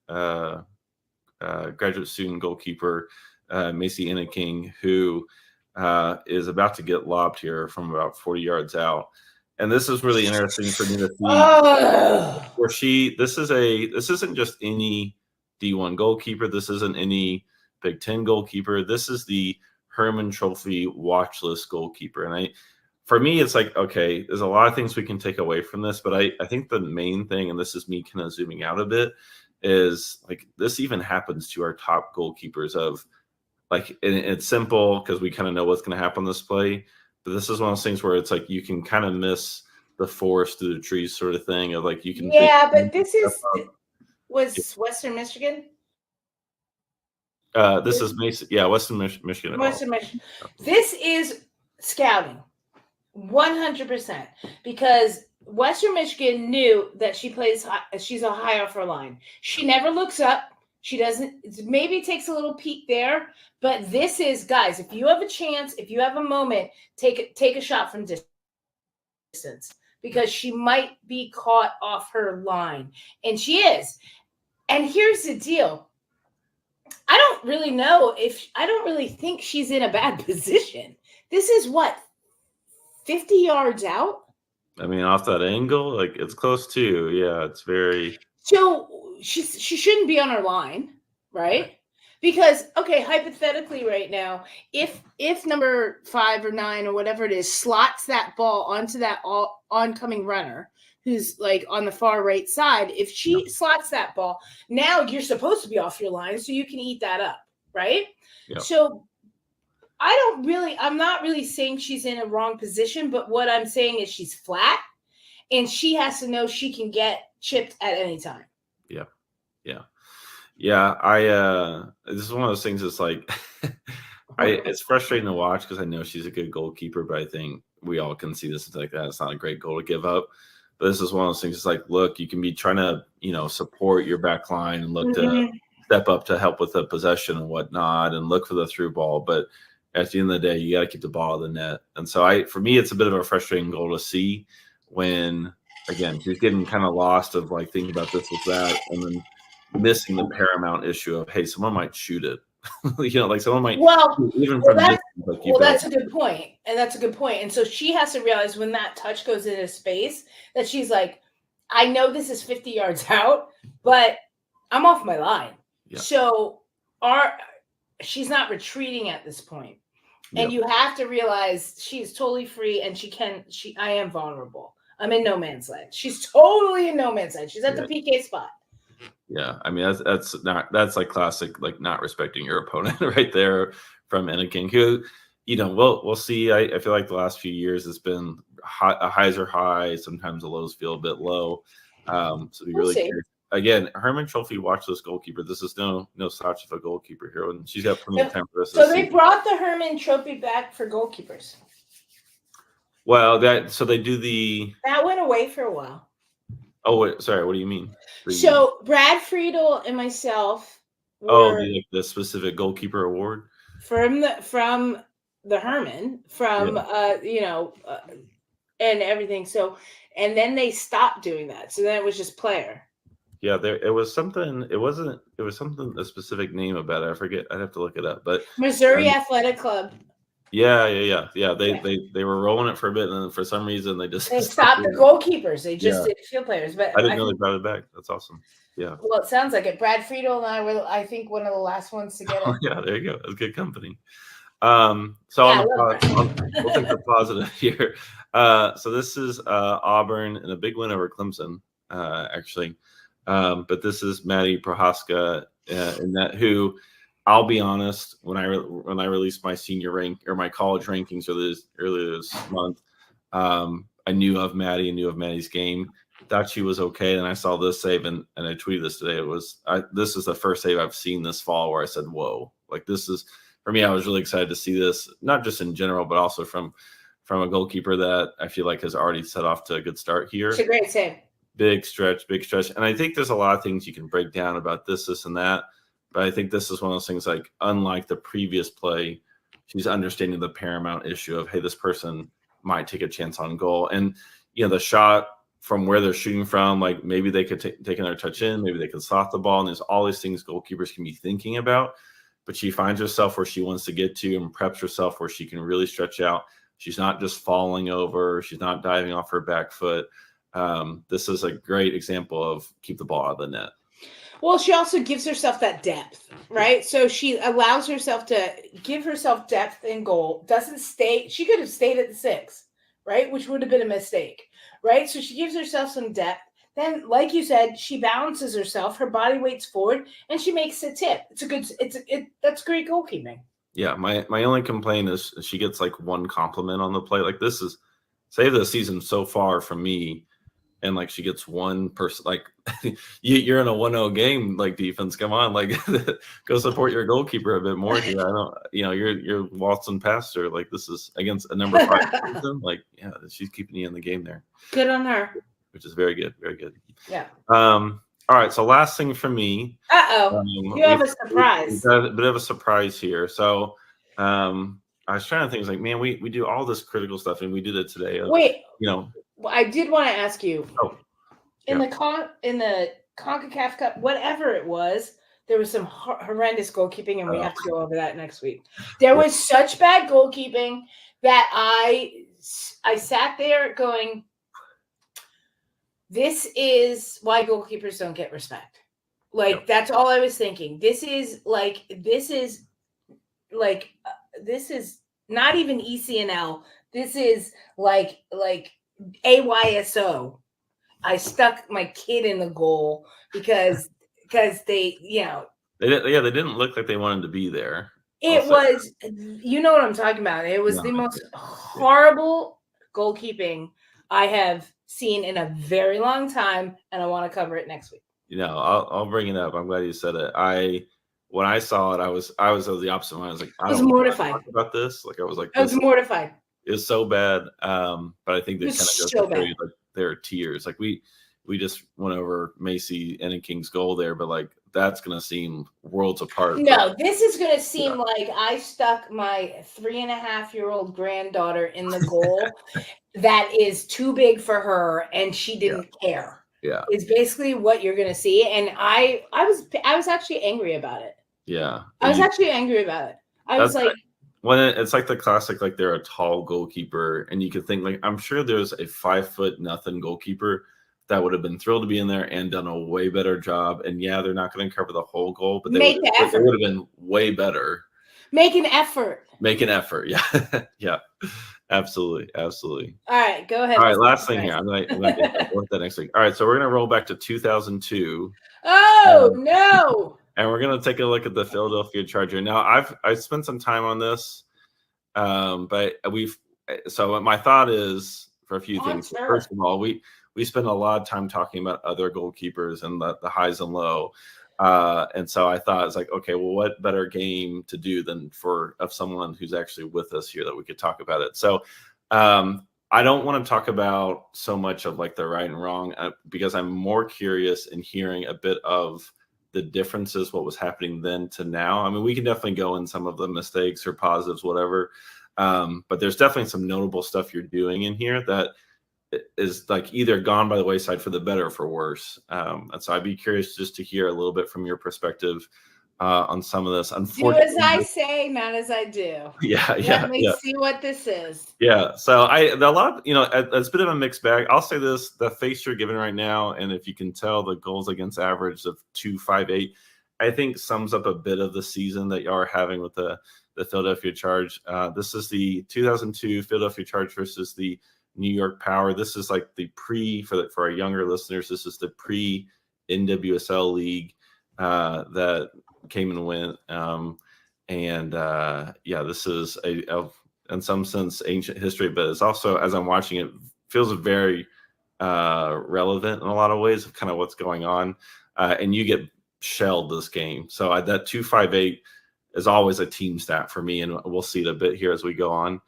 graduate student goalkeeper, Macy Inniking, who is about to get lobbed here from about 40 yards out. And this is really interesting for me to see where this isn't just any D1 goalkeeper. This isn't any Big Ten goalkeeper. This is the Herman Trophy watch list goalkeeper. And for me, it's like, okay, there's a lot of things we can take away from this, but I think the main thing, and this is me kind of zooming out a bit, is like this even happens to our top goalkeepers of like, and it's simple because we kind of know what's going to happen this play, but this is one of those things where it's like you can kind of miss the forest through the trees sort of thing of like you can but this was Western Michigan. This is Mason, Western Michigan. Western Michigan. This is scouting, 100%, because Western Michigan knew that she's a high off her line. She never looks up. She doesn't. Maybe takes a little peek there, but this is, guys. If you have a chance, if you have a moment, take a shot from distance because she might be caught off her line, and she is. And here's the deal. I don't really think she's in a bad position. This is what, 50 yards out? I mean, off that angle, like it's close to, yeah, it's very. So she shouldn't be on her line, right? Because, okay, hypothetically right now, if number 5 or 9 or whatever it is slots that ball onto that oncoming runner who's like on the far right side, if she slots that ball, now you're supposed to be off your line so you can eat that up, right? Yep. So I'm not really saying she's in a wrong position, but what I'm saying is she's flat and she has to know she can get chipped at any time. This is one of those things that's like it's frustrating to watch because I know she's a good goalkeeper, but I think we all can see this. It's like that. It's not a great goal to give up. But this is one of those things. It's like, look, you can be trying to, support your back line and look to step up to help with the possession and whatnot and look for the through ball. But at the end of the day, you got to keep the ball in the net. And so for me, it's a bit of a frustrating goal to see when, again, she's getting kind of lost of like thinking about this with that and then missing the paramount issue of, hey, someone might shoot it. Like someone might that's a good point. And that's a good point. And so she has to realize when that touch goes into space that she's like, I know this is 50 yards out, but I'm off my line. Yeah. So she's not retreating at this point. And you have to realize she's totally free and I am vulnerable. I'm in no man's land. She's totally in no man's land. She's at the PK spot. Yeah, I mean that's like classic, like not respecting your opponent right there from Inniking, who, we'll see. I feel like the last few years it's been highs are high, sometimes the lows feel a bit low. So we'll really curious. Again, Herman Trophy watch this goalkeeper. This is no slouch of a goalkeeper here, and she's got plenty of time for this. So they brought the Herman Trophy back for goalkeepers. Well, they do that went away for a while. Oh, wait, sorry. What do you mean? So Brad Friedel and myself. The specific goalkeeper award from the Herman and everything. So, and then they stopped doing that. So then it was just player. Yeah, it was something. It wasn't. It was something. A specific name about it. I forget. I'd have to look it up. But Missouri Athletic Club. Yeah. They were rolling it for a bit, and then for some reason they stopped the goalkeepers. They just did field players. But I didn't know they brought it back. That's awesome. Yeah. Well, it sounds like it. Brad Friedel and I were, I think, one of the last ones to get it. Yeah, there you go. That's good company. We'll take the positive here. So this is Auburn and a big win over Clemson, actually. But this is Maddie Prohaska, who. I'll be honest. When I released my senior rank or my college rankings earlier this month, I knew of Maddie and knew of Maddie's game. Thought she was okay, and I saw this save, and I tweeted this today. This is the first save I've seen this fall where I said, "Whoa!" Like this is for me. I was really excited to see this, not just in general, but also from a goalkeeper that I feel like has already set off to a good start here. It's a great save. Big stretch, and I think there's a lot of things you can break down about this and that. But I think this is one of those things, like, unlike the previous play, she's understanding the paramount issue of, hey, this person might take a chance on goal. And, the shot from where they're shooting from, like maybe they could take another touch in, maybe they could soft the ball, and there's all these things goalkeepers can be thinking about. But she finds herself where she wants to get to and preps herself where she can really stretch out. She's not just falling over. She's not diving off her back foot. This is a great example of keep the ball out of the net. Well, she also gives herself that depth, right? So she allows herself to give herself depth in goal. Doesn't stay. She could have stayed at the 6, right? Which would have been a mistake, right? So she gives herself some depth. Then, like you said, she balances herself. Her body weight's forward, and she makes a tip. That's great goalkeeping. Yeah, my only complaint is she gets like one compliment on the play. Like this is save the season so far from me. And like she gets one person, like you're in a 1-0 game, like defense. Come on, like go support your goalkeeper a bit more here. I don't, you're waltzing past her. Like this is against a number 5 person. Like, yeah, she's keeping you in the game there. Good on her. Which is very good, very good. Yeah. All right. So last thing for me. You have a surprise. We've got a bit of a surprise here. So I was trying to think, like, man, we do all this critical stuff, and we did it today. Wait. I did want to ask you. In the CONCACAF Cup, whatever it was, there was some horrendous goalkeeping, and we have to go over that next week. There was such bad goalkeeping that I sat there going, "This is why goalkeepers don't get respect." Like that's all I was thinking. This is not even ECNL. This is like AYSO. I stuck my kid in the goal because they didn't look like they wanted to be there. It was, you know what I'm talking about. It was the most horrible goalkeeping I have seen in a very long time, and I want to cover it next week. I'll bring it up. I'm glad you said it. When I saw it, I was of the opposite one. I was like, I was mortified about this. Like I was mortified. It was so bad. But I think they kind of so bad. Like there are tears. Like we just went over Macy and King's goal there, but like that's gonna seem worlds apart. No, this is gonna seem like I stuck my 3.5-year-old granddaughter in the goal that is too big for her, and she didn't care. Yeah, it's basically what you're gonna see, and I was actually angry about it. Yeah, I was actually angry about it. I was like. When it's like the classic, like they're a tall goalkeeper, and you could think like I'm sure there's a 5'0" goalkeeper that would have been thrilled to be in there and done a way better job. And yeah, they're not going to cover the whole goal, but they would have been way better. Make an effort. Yeah, yeah, absolutely. All right, go ahead. All right, last thing here. I'm going to work that next week. All right, so we're going to roll back to 2002. Oh no. And we're going to take a look at the Philadelphia Charger. Now, I've spent some time on this, but so my thought is for a few things. Sure. First of all, we spend a lot of time talking about other goalkeepers and the highs and low. And so I thought it's like, okay, well, what better game to do than of someone who's actually with us here that we could talk about it. So I don't want to talk about so much of like the right and wrong because I'm more curious in hearing a bit of the differences, what was happening then to now. I mean, we can definitely go in some of the mistakes or positives, whatever. But there's definitely some notable stuff you're doing in here that is like either gone by the wayside for the better or for worse. And so I'd be curious just to hear a little bit from your perspective on some of this. Unfortunately, do as I say, not as I do. Yeah. Let me see what this is. Yeah. So it's a bit of a mixed bag. I'll say this: the face you're giving right now, and if you can tell the goals against average of 2.58, I think sums up a bit of the season that y'all are having with the Philadelphia Charge. This is the 2002 Philadelphia Charge versus the New York Power. This is like the for our younger listeners. This is the pre NWSL league that came and went. This is a in some sense ancient history, but it's also, as I'm watching it, feels very relevant in a lot of ways of kind of what's going on. And you get shelled this game. So that 2.58 is always a team stat for me, and we'll see it a bit here as we go on.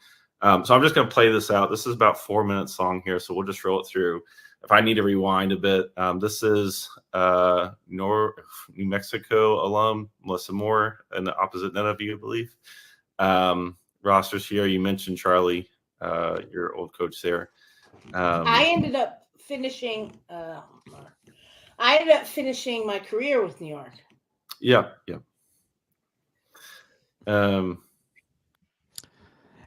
So I'm just going to play this out. This is about 4 minutes long here, so we'll just roll it through. If I need to rewind a bit, this is New Mexico alum Melissa Moore in the opposite net of you, I believe. Rosters here. You mentioned Charlie, your old coach there. I ended up finishing. I ended up finishing my career with New York. Yeah. And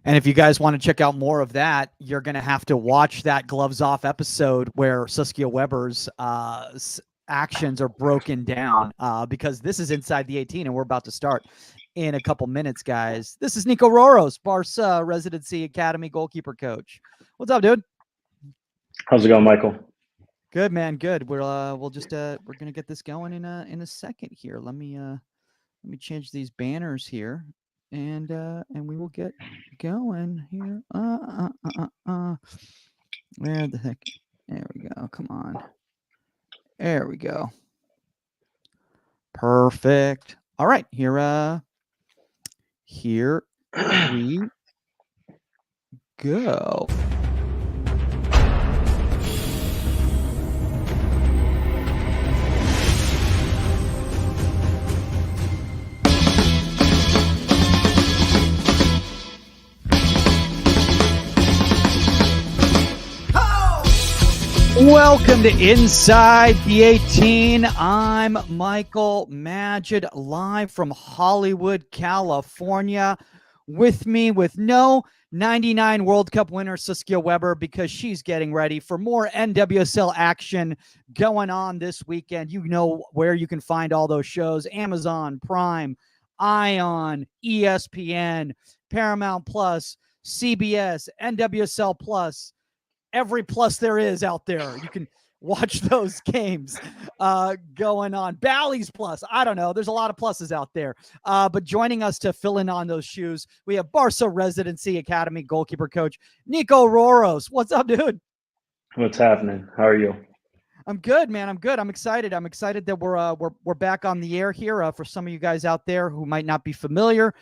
if you guys want to check out more of that, you're going to have to watch that Gloves Off episode where Saskia Weber's actions are broken down because this is Inside the 18 and we're about to start in a couple minutes, guys. This is Niko Roros, Barca Residency Academy goalkeeper coach. What's up, dude? How's it going, Michael? Good, man. Good. We're gonna get this going in a second here. Let me change these banners here, and we will get going here. Where the heck? There we go. Come on. There we go. Perfect. All right. Here we go. Welcome to Inside the 18. I'm Michael Magid, live from Hollywood, California. With me, with no 99 World Cup winner Saskia Weber, because she's getting ready for more NWSL action going on this weekend. You know where you can find all those shows: Amazon Prime, Ion, ESPN, Paramount Plus, CBS, NWSL Plus. Every plus there is out there. You can watch those games going on. Bally's Plus. I don't know. There's a lot of pluses out there. But joining us to fill in on those shoes, we have Barca Residency Academy goalkeeper coach Niko Roros. What's up, dude? What's happening? How are you? I'm good, man. I'm good. I'm excited. I'm excited that we're back on the air here. For some of you guys out there who might not be familiar,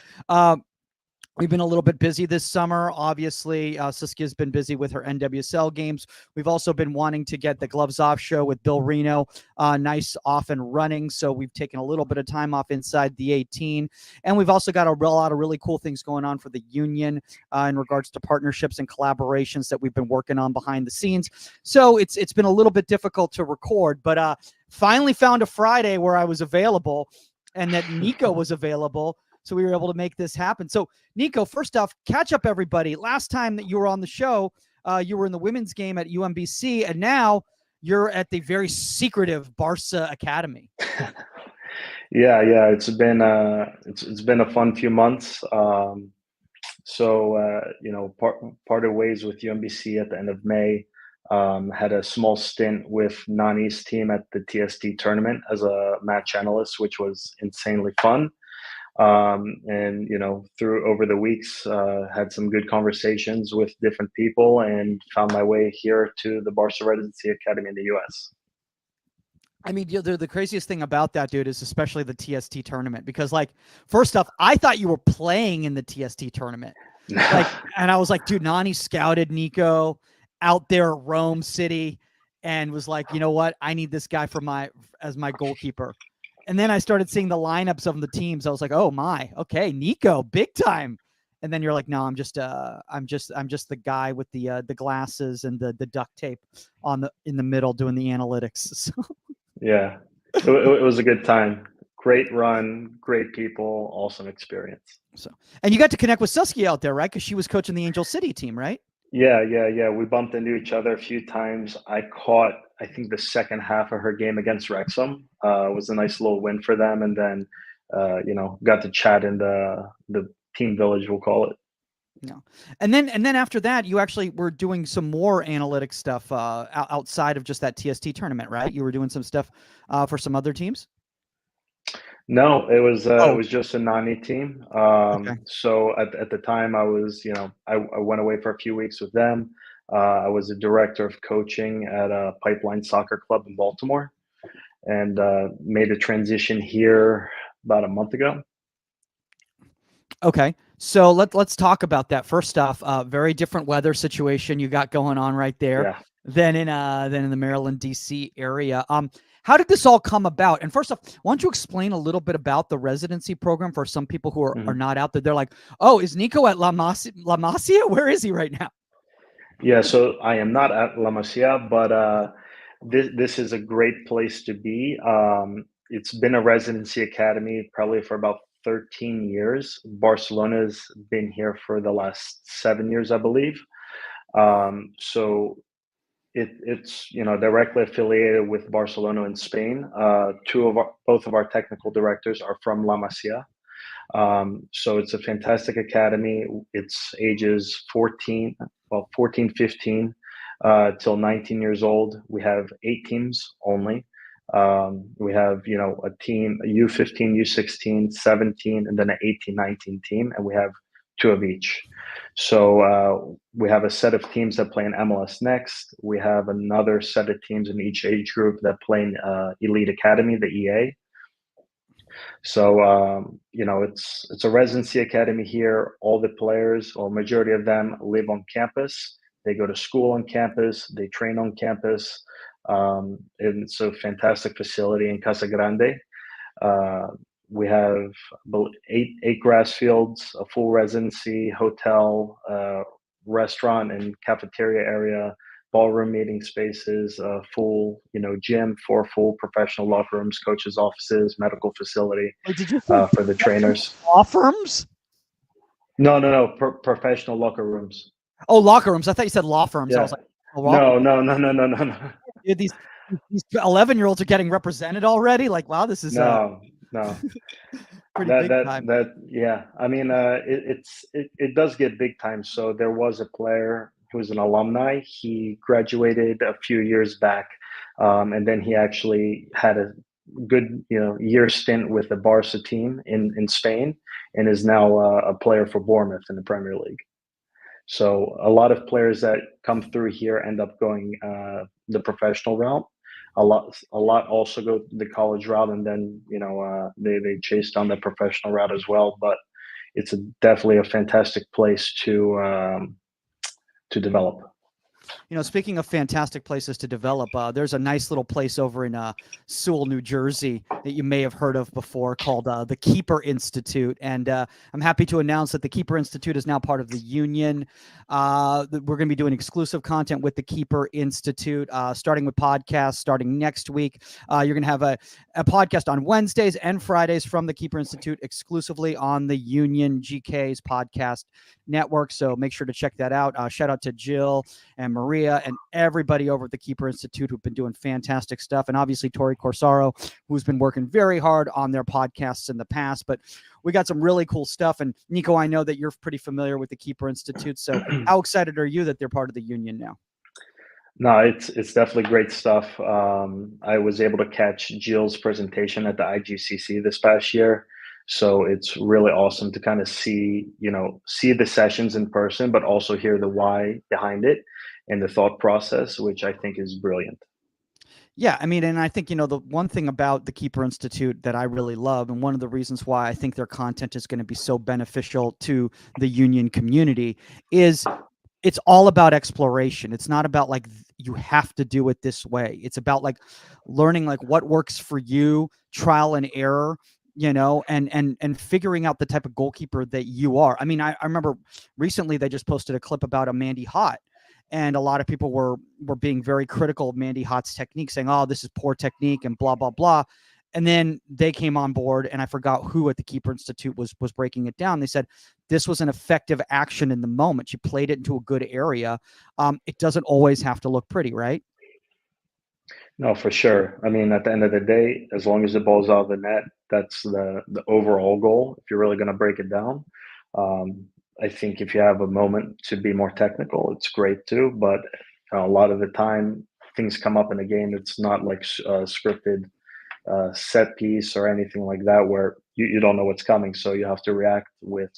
we've been a little bit busy this summer. Obviously, Saskia's been busy with her NWSL games. We've also been wanting to get the Gloves Off show with Bill Reno nice off and running. So we've taken a little bit of time off Inside the 18. And we've also got a lot of really cool things going on for the union in regards to partnerships and collaborations that we've been working on behind the scenes. So it's been a little bit difficult to record, but finally found a Friday where I was available and that Niko was available. So we were able to make this happen. So, Niko, first off, catch up, everybody. Last time that you were on the show, you were in the women's game at UMBC, and now you're at the very secretive Barca Academy. Yeah. It's been a fun few months. Parted ways with UMBC at the end of May. Had a small stint with Nani's team at the TST tournament as a match analyst, which was insanely fun. Through over the weeks, had some good conversations with different people and found my way here to the Barca Residency Academy in the US. I mean, the craziest thing about that, dude, is especially the TST tournament, because, like, first off, I thought you were playing in the TST tournament. And I was like, dude, Nani scouted Niko out there at Rome City and was like, you know what? I need this guy as my goalkeeper. And then I started seeing the lineups of the teams. I was like, "Oh my, okay, Niko, big time." And then you're like, "No, I'm just the guy with the glasses and the duct tape in the middle doing the analytics." So. Yeah, it was a good time. Great run, great people, awesome experience. So, and you got to connect with Saskia out there, right? Because she was coaching the Angel City team, right? Yeah. We bumped into each other a few times. I caught, I think, the second half of her game against Wrexham. It was a nice little win for them. And then, got to chat in the team village, we'll call it. No. And then after that, you actually were doing some more analytics stuff outside of just that TST tournament, right? You were doing some stuff for some other teams? No, it was just a Nani team. Okay. So at the time, I was, I went away for a few weeks with them. I was a director of coaching at a Pipeline Soccer Club in Baltimore, and made a transition here about a month ago. Okay, so let's talk about that. First off, very different weather situation you got going on right there than in the Maryland, DC area. How did this all come about? And first off, why don't you explain a little bit about the residency program for some people who are not out there? They're like, "Oh, is Niko at La Masia? Where is he right now?" Yeah, so I am not at La Masia, but this is a great place to be. It's been a residency academy probably for about 13 years. Barcelona's been here for the last 7 years, I believe. So it's directly affiliated with Barcelona in Spain. Both of our technical directors are from La Masia. So it's a fantastic academy. It's ages 14, 15 till 19 years old. We have 8 teams only. We have, a team, a U15, U16, 17, and then an 18, 19 team, and we have two of each. So we have a set of teams that play in MLS Next. We have another set of teams in each age group that play in Elite Academy, the EA. So it's a residency academy here. All the players, or majority of them, live on campus. They go to school on campus. They train on campus. And it's a fantastic facility in Casa Grande. We have eight grass fields, a full residency, hotel, restaurant, and cafeteria area, ballroom meeting spaces, a full, gym, 4 full professional locker rooms, coaches' offices, medical facility. Wait, did you say for the trainers? law firms? No. Professional locker rooms. Oh, locker rooms. I thought you said law firms. Yeah. I was like, oh, No. Yeah, these 11-year-olds are getting represented already. Like, wow, this is No. pretty big time. Yeah. I mean, it does get big time. So there was a player who was an alumni. He graduated a few years back, and then he actually had a good year stint with the Barca team in Spain, and is now a player for Bournemouth in the Premier League. So a lot of players that come through here end up going the professional route. A lot also go the college route, and then they chase down the professional route as well. But it's definitely a fantastic place to develop. Speaking of fantastic places to develop, there's a nice little place over in Sewell, New Jersey that you may have heard of before called the Keeper Institute. And I'm happy to announce that the Keeper Institute is now part of the Union. We're going to be doing exclusive content with the Keeper Institute, starting with podcasts starting next week. You're going to have a podcast on Wednesdays and Fridays from the Keeper Institute exclusively on the Union GK's podcast network. So make sure to check that out. Shout out to Jill and Maria and everybody over at the Keeper Institute who've been doing fantastic stuff. And obviously Tori Corsaro, who's been working very hard on their podcasts in the past. But we got some really cool stuff. And Niko, I know that you're pretty familiar with the Keeper Institute. So how excited are you that they're part of the Union now? No, it's definitely great stuff. I was able to catch Jill's presentation at the IGCC this past year. So it's really awesome to kind of see the sessions in person, but also hear the why behind it and the thought process, which I think is brilliant. Yeah, I mean, and I think, the one thing about the Keeper Institute that I really love, and one of the reasons why I think their content is going to be so beneficial to the Union community, is it's all about exploration. It's not about like you have to do it this way. It's about like learning like what works for you, trial and error, and figuring out the type of goalkeeper that you are. I mean, I remember recently they just posted a clip about a Mandy Hott, and a lot of people were being very critical of Mandy Hott's technique, saying, oh, this is poor technique and blah, blah, blah. And then they came on board, and I forgot who at the Keeper Institute was breaking it down. They said this was an effective action in the moment. She played it into a good area. It doesn't always have to look pretty, right? No, for sure. I mean, at the end of the day, as long as the ball's out of the net, that's the overall goal. If you're really going to break it down, I think if you have a moment to be more technical, it's great too. But a lot of the time, things come up in a game. It's not like scripted set piece or anything like that where you don't know what's coming. So you have to react with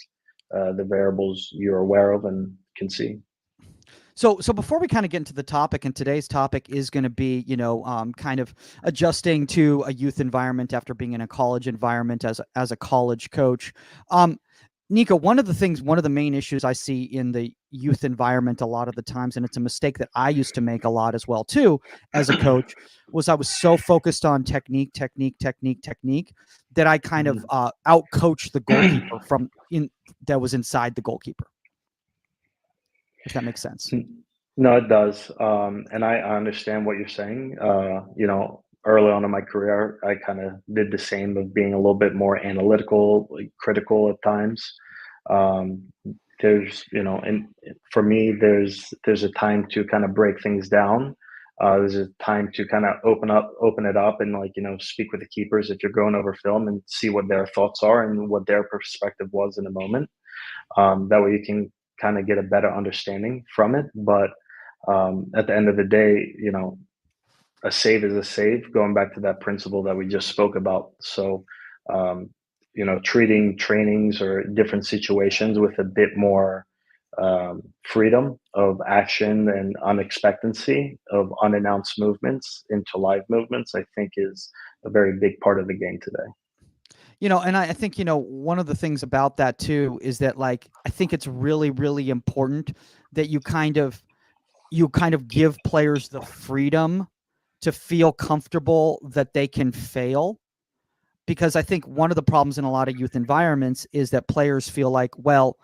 the variables you're aware of and can see. So before we kind of get into the topic, and today's topic is going to be, kind of adjusting to a youth environment after being in a college environment as a college coach. Niko, one of the main issues I see in the youth environment a lot of the times, and it's a mistake that I used to make a lot as well too, as a coach, was I was so focused on technique that I kind of out-coached the goalkeeper that was inside the goalkeeper. If that makes sense. No, it does. And I understand what you're saying. Early on in my career, I kind of did the same of being a little bit more analytical, like critical at times. Um, and for me, there's a time to kind of break things down. There's a time to kind of open it up, and like speak with the keepers if you're going over film and see what their thoughts are and what their perspective was in a moment. That way, you can kind of get a better understanding from it. But at the end of the day, a save is a save, going back to that principle that we just spoke about. So, um, treating trainings or different situations with a bit more freedom of action and unexpectancy of unannounced movements into live movements, I think is a very big part of the game today. And I think, one of the things about that too is that, like, I think it's really, really important that you kind of give players the freedom to feel comfortable that they can fail. Because I think one of the problems in a lot of youth environments is that players feel like, well,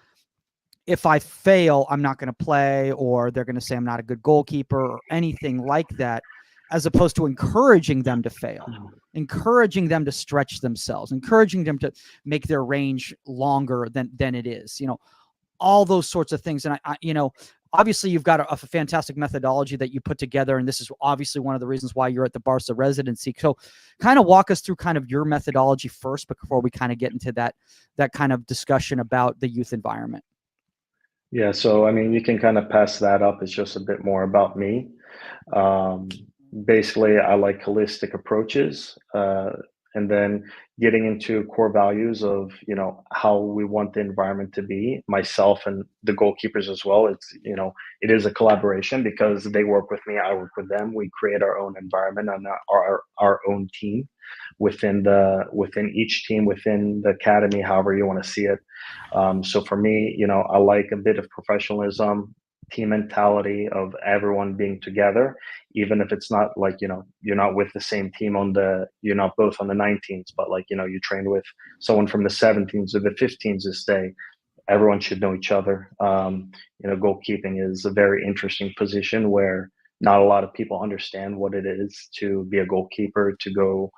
if I fail, I'm not going to play, or they're going to say I'm not a good goalkeeper or anything like that, as opposed to encouraging them to fail, encouraging them to stretch themselves, encouraging them to make their range longer than it is, all those sorts of things. And obviously you've got a fantastic methodology that you put together, and this is obviously one of the reasons why you're at the Barca Residency. So kind of walk us through kind of your methodology first before we kind of get into that kind of discussion about the youth environment. Yeah, so I mean, you can kind of pass that up. It's just a bit more about me. Um, Basically, I like holistic approaches, and then getting into core values of how we want the environment to be. Myself and the goalkeepers as well. It is a collaboration because they work with me, I work with them. We create our own environment and our own team within each team within the academy, however you want to see it. So for me, I like a bit of professionalism, team mentality of everyone being together, even if it's not like you're not with the same team you're not both on the 19s, but like you train with someone from the 17s or the 15s this day. Everyone should know each other. Goalkeeping is a very interesting position where not a lot of people understand what it is to be a goalkeeper, to go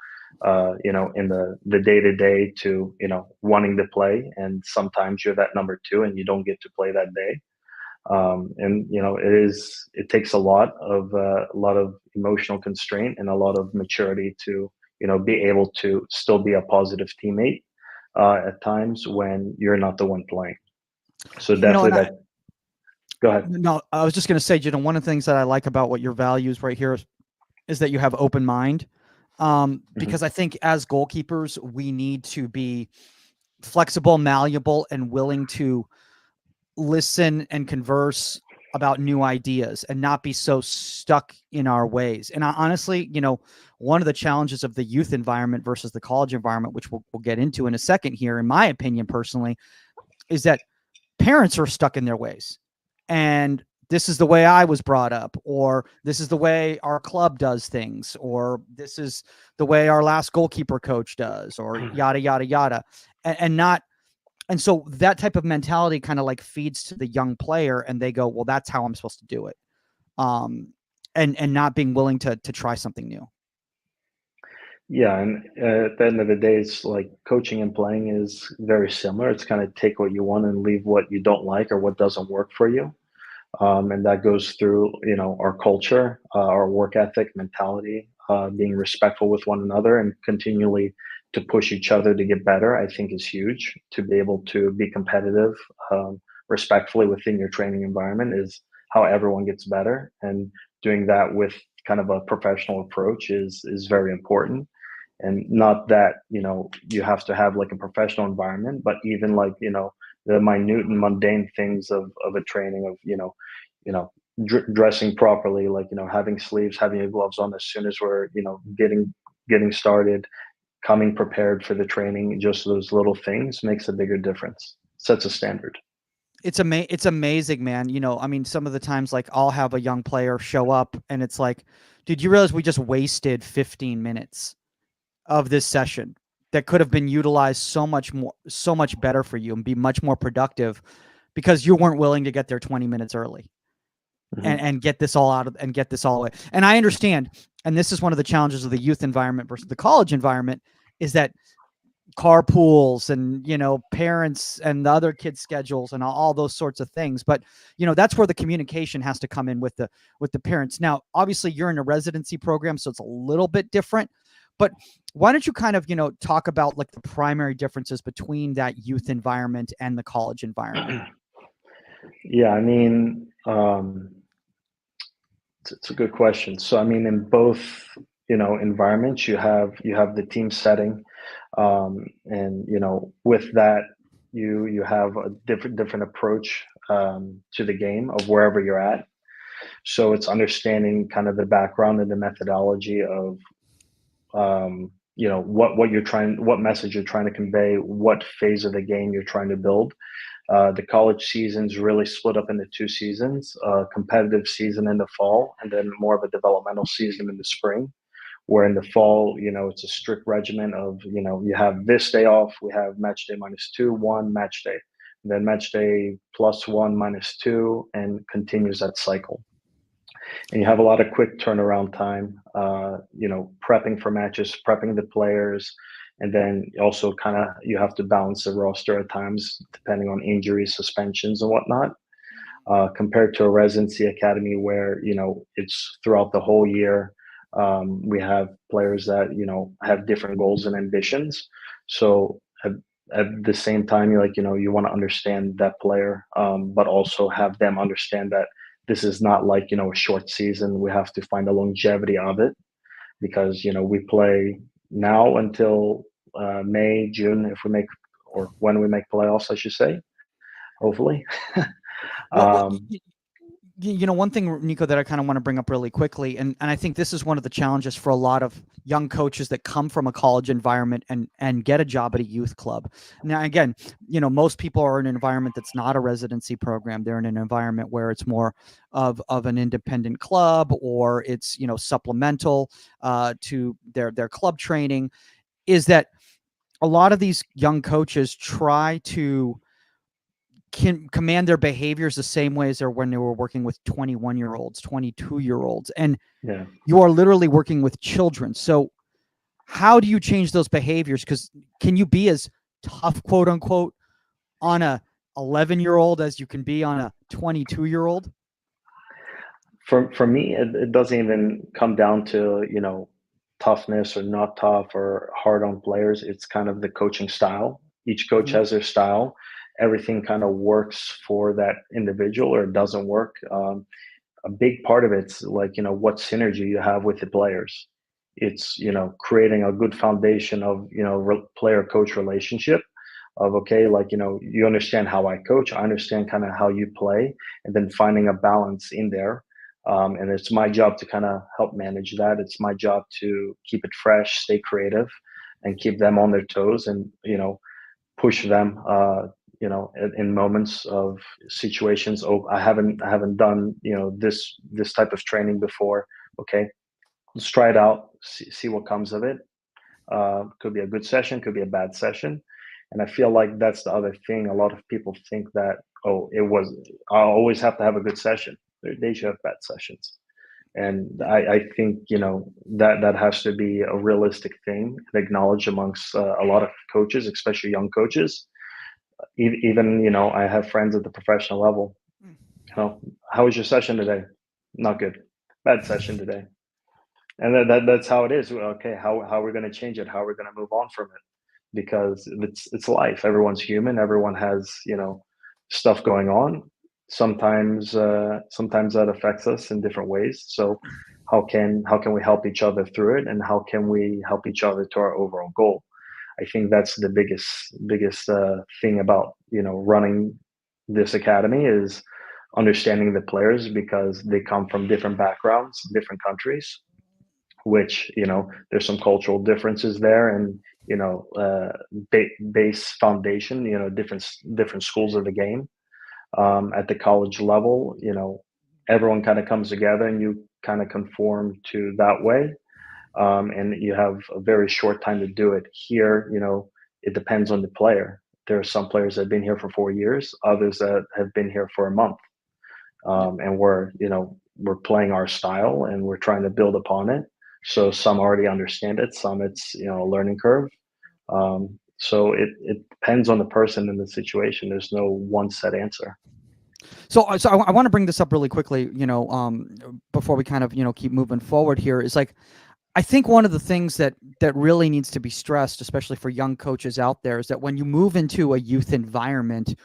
in the day to day, to wanting to play, and sometimes you're that number two and you don't get to play that day. And it takes a lot of emotional constraint and a lot of maturity to be able to still be a positive teammate at times when you're not the one playing. So definitely that. Go ahead. No, I was just going to say, one of the things that I like about what your values right here is that you have open mind. Because I think as goalkeepers, we need to be flexible, malleable, and willing to listen and converse about new ideas and not be so stuck in our ways. And honestly, one of the challenges of the youth environment versus the college environment, which we'll get into in a second here, in my opinion, personally, is that parents are stuck in their ways. And this is the way I was brought up, or this is the way our club does things, or this is the way our last goalkeeper coach does, or yada, yada, yada. And so that type of mentality kind of like feeds to the young player, and they go, well, that's how I'm supposed to do it. And not being willing to try something new. Yeah, and at the end of the day, it's like coaching and playing is very similar. It's kind of take what you want and leave what you don't like or what doesn't work for you. And that goes through our culture, our work ethic, mentality, being respectful with one another, and continually to push each other to get better. I think is huge. To be able to be competitive respectfully within your training environment is how everyone gets better, and doing that with kind of a professional approach is very important. And not that you have to have like a professional environment, but even like the minute and mundane things of a training of dressing properly, like having sleeves, having your gloves on as soon as we're getting started, coming prepared for the training. Just those little things makes a bigger difference, sets a standard. It's amazing, man. I mean, some of the times, like, I'll have a young player show up and it's like, dude, you realize we just wasted 15 minutes of this session that could have been utilized so much better for you and be much more productive because you weren't willing to get there 20 minutes early. and get this all out of and get this all away. And I understand, and this is one of the challenges of the youth environment versus the college environment, is that carpools and parents and the other kids' schedules and all those sorts of things. But that's where the communication has to come in with the parents. Now, obviously, you're in a residency program, so it's a little bit different. But why don't you kind of talk about like the primary differences between that youth environment and the college environment? Yeah, I mean, it's a good question. So, I mean, in both environments, you have the team setting, and with that, you have a different approach to the game of wherever you're at. So it's understanding kind of the background and the methodology of what message you're trying to convey, what phase of the game you're trying to build. The college season's really split up into two seasons: a competitive season in the fall, and then more of a developmental season in the spring. Where in the fall, it's a strict regimen of, you have this day off, we have match day -2, 1 match day, then match day +1, -2, and continues that cycle. And you have a lot of quick turnaround time, prepping for matches, prepping the players, and then also kind of you have to balance the roster at times depending on injuries, suspensions, and whatnot. Compared to a residency academy where it's throughout the whole year. We have players that have different goals and ambitions. So at the same time, you want to understand that player, but also have them understand that this is not like a short season. We have to find a longevity of it because we play now until May, June, if we make, or when we make playoffs, I should say, hopefully. Well, one thing, Niko, that I kind of want to bring up really quickly, and I think this is one of the challenges for a lot of young coaches that come from a college environment and get a job at a youth club. Now, again, most people are in an environment that's not a residency program. They're in an environment where it's more of an independent club, or it's supplemental to their club training. Is that a lot of these young coaches try to can command their behaviors the same way as they're when they were working with 21-year-olds, 22-year-olds, and you are literally working with children. So how do you change those behaviors? Because can you be as tough, quote unquote, on a 11-year-old as you can be on a 22-year-old? For me, it doesn't even come down to toughness or not tough or hard on players. It's kind of the coaching style. Each coach has their style. Everything kind of works for that individual or it doesn't work. A big part of it's like, what synergy you have with the players. It's, creating a good foundation of, player coach relationship of, okay, like, you understand how I coach, I understand kind of how you play, and then finding a balance in there. And it's my job to kind of help manage that. It's my job to keep it fresh, stay creative, and keep them on their toes and, push them, in moments of situations. Oh, I haven't done this type of training before. Okay, let's try it out, see what comes of it. Could be a good session, could be a bad session. And I feel like that's the other thing. A lot of people think that, oh, I always have to have a good session. They should have bad sessions. And I think that has to be a realistic thing and acknowledged amongst a lot of coaches, especially young coaches. Even I have friends at the professional level. How was your session today? Not good. Bad session today. And that's how it is. Okay, how are we going to change it? How are we going to move on from it? Because it's life. Everyone's human. Everyone has stuff going on. Sometimes that affects us in different ways. So how can we help each other through it, and how can we help each other to our overall goal? I think that's the biggest thing about running this academy is understanding the players, because they come from different backgrounds, different countries, which there's some cultural differences there, and base foundation, different schools of the game. At the college level, everyone kind of comes together and you kind of conform to that way. And you have a very short time to do it. Here, it depends on the player. There are some players that have been here for 4 years, others that have been here for a month. and we're playing our style and we're trying to build upon it. So some already understand it, some it's a learning curve. So it depends on the person and the situation. There's no one set answer. So I want to bring this up really quickly, before we kind of, keep moving forward here, is like, I think one of the things that really needs to be stressed, especially for young coaches out there, is that when you move into a youth environment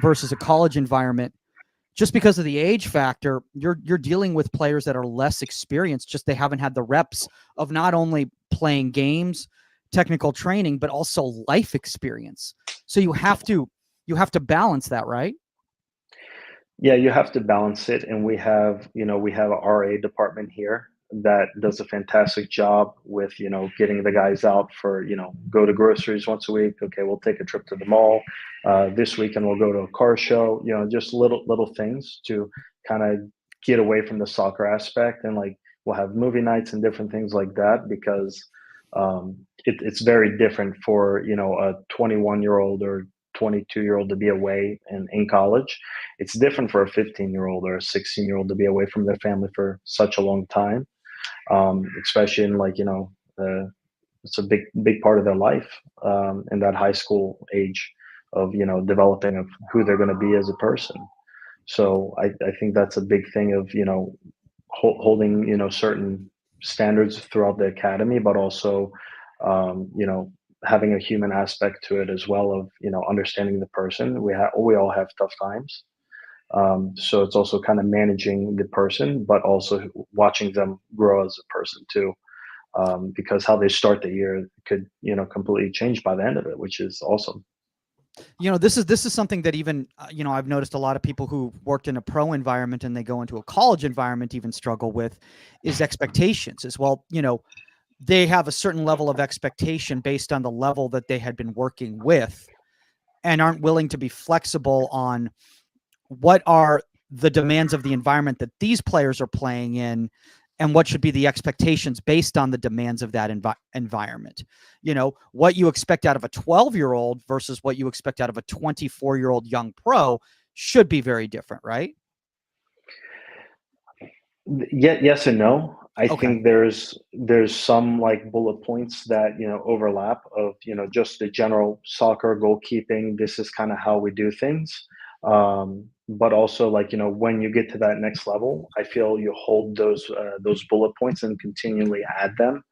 versus a college environment, just because of the age factor, you're dealing with players that are less experienced. Just they haven't had the reps of not only playing games, technical training, but also life experience. So you have to balance that, right? Yeah, you have to balance it, and we have a RA department here that does a fantastic job with getting the guys out for go to groceries once a week. Okay, we'll take a trip to the mall. This weekend we'll go to a car show. Just little things to kind of get away from the soccer aspect, and like we'll have movie nights and different things like that because it's very different for a 21-year-old or 22-year-old to be away in college. It's different for a 15-year-old or a 16-year-old to be away from their family for such a long time, especially in it's a big part of their life in that high school age of developing of who they're going to be as a person. So I think that's a big thing of holding certain standards throughout the academy, but also having a human aspect to it as well of understanding the person. We all have tough times, so it's also kind of managing the person, but also watching them grow as a person too, because how they start the year could completely change by the end of it, which is awesome. This is something that even I've noticed a lot of people who worked in a pro environment and they go into a college environment even struggle with is expectations as well. They have a certain level of expectation based on the level that they had been working with and aren't willing to be flexible on what are the demands of the environment that these players are playing in and what should be the expectations based on the demands of that environment. What you expect out of a 12-year-old versus what you expect out of a 24-year-old young pro should be very different, right? Yes and no. I Okay. think there's some like bullet points that overlap of just the general soccer goalkeeping. This is kind of how we do things, but also like when you get to that next level, I feel you hold those bullet points and continually add them.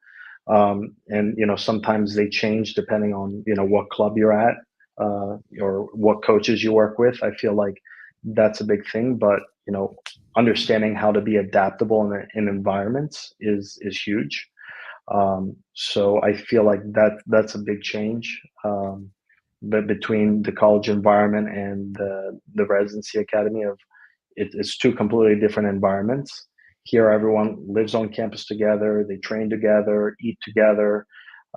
And sometimes they change depending on what club you're at or what coaches you work with. I feel like that's a big thing, but understanding how to be adaptable in environments is huge. So I feel like that's a big change, but between the college environment and the residency academy of it's two completely different environments. Here, everyone lives on campus together. They train together, eat together.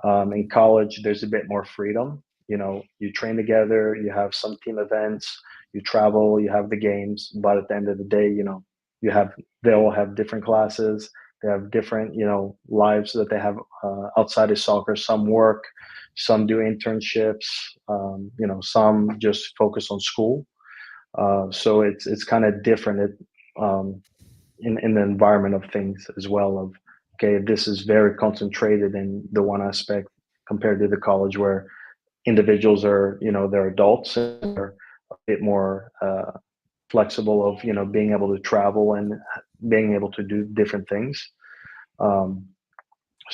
In college, there's a bit more freedom. You train together. You have some team events. You travel. You have the games. But at the end of the day, they all have different classes. They have different lives that they have outside of soccer. Some work. Some do internships. Some just focus on school. So it's kind of different in the environment of things as well. Of okay, this is very concentrated in the one aspect compared to the college where individuals are they're adults and they're a bit more flexible of being able to travel and being able to do different things. So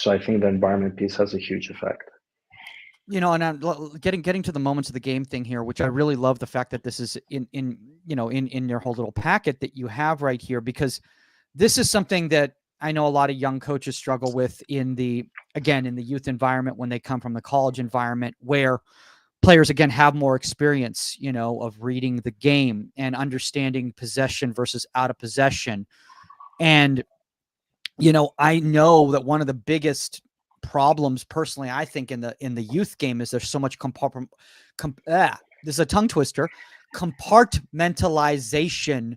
I think the environment piece has a huge effect. And I'm getting to the moments of the game thing here, which I really love the fact that this is in your whole little packet that you have right here, because this is something that I know a lot of young coaches struggle with in the youth environment when they come from the college environment, where players again have more experience, of reading the game and understanding possession versus out of possession. And I know that one of the biggest problems personally, I think in the youth game is there's so much this is a tongue twister, compartmentalization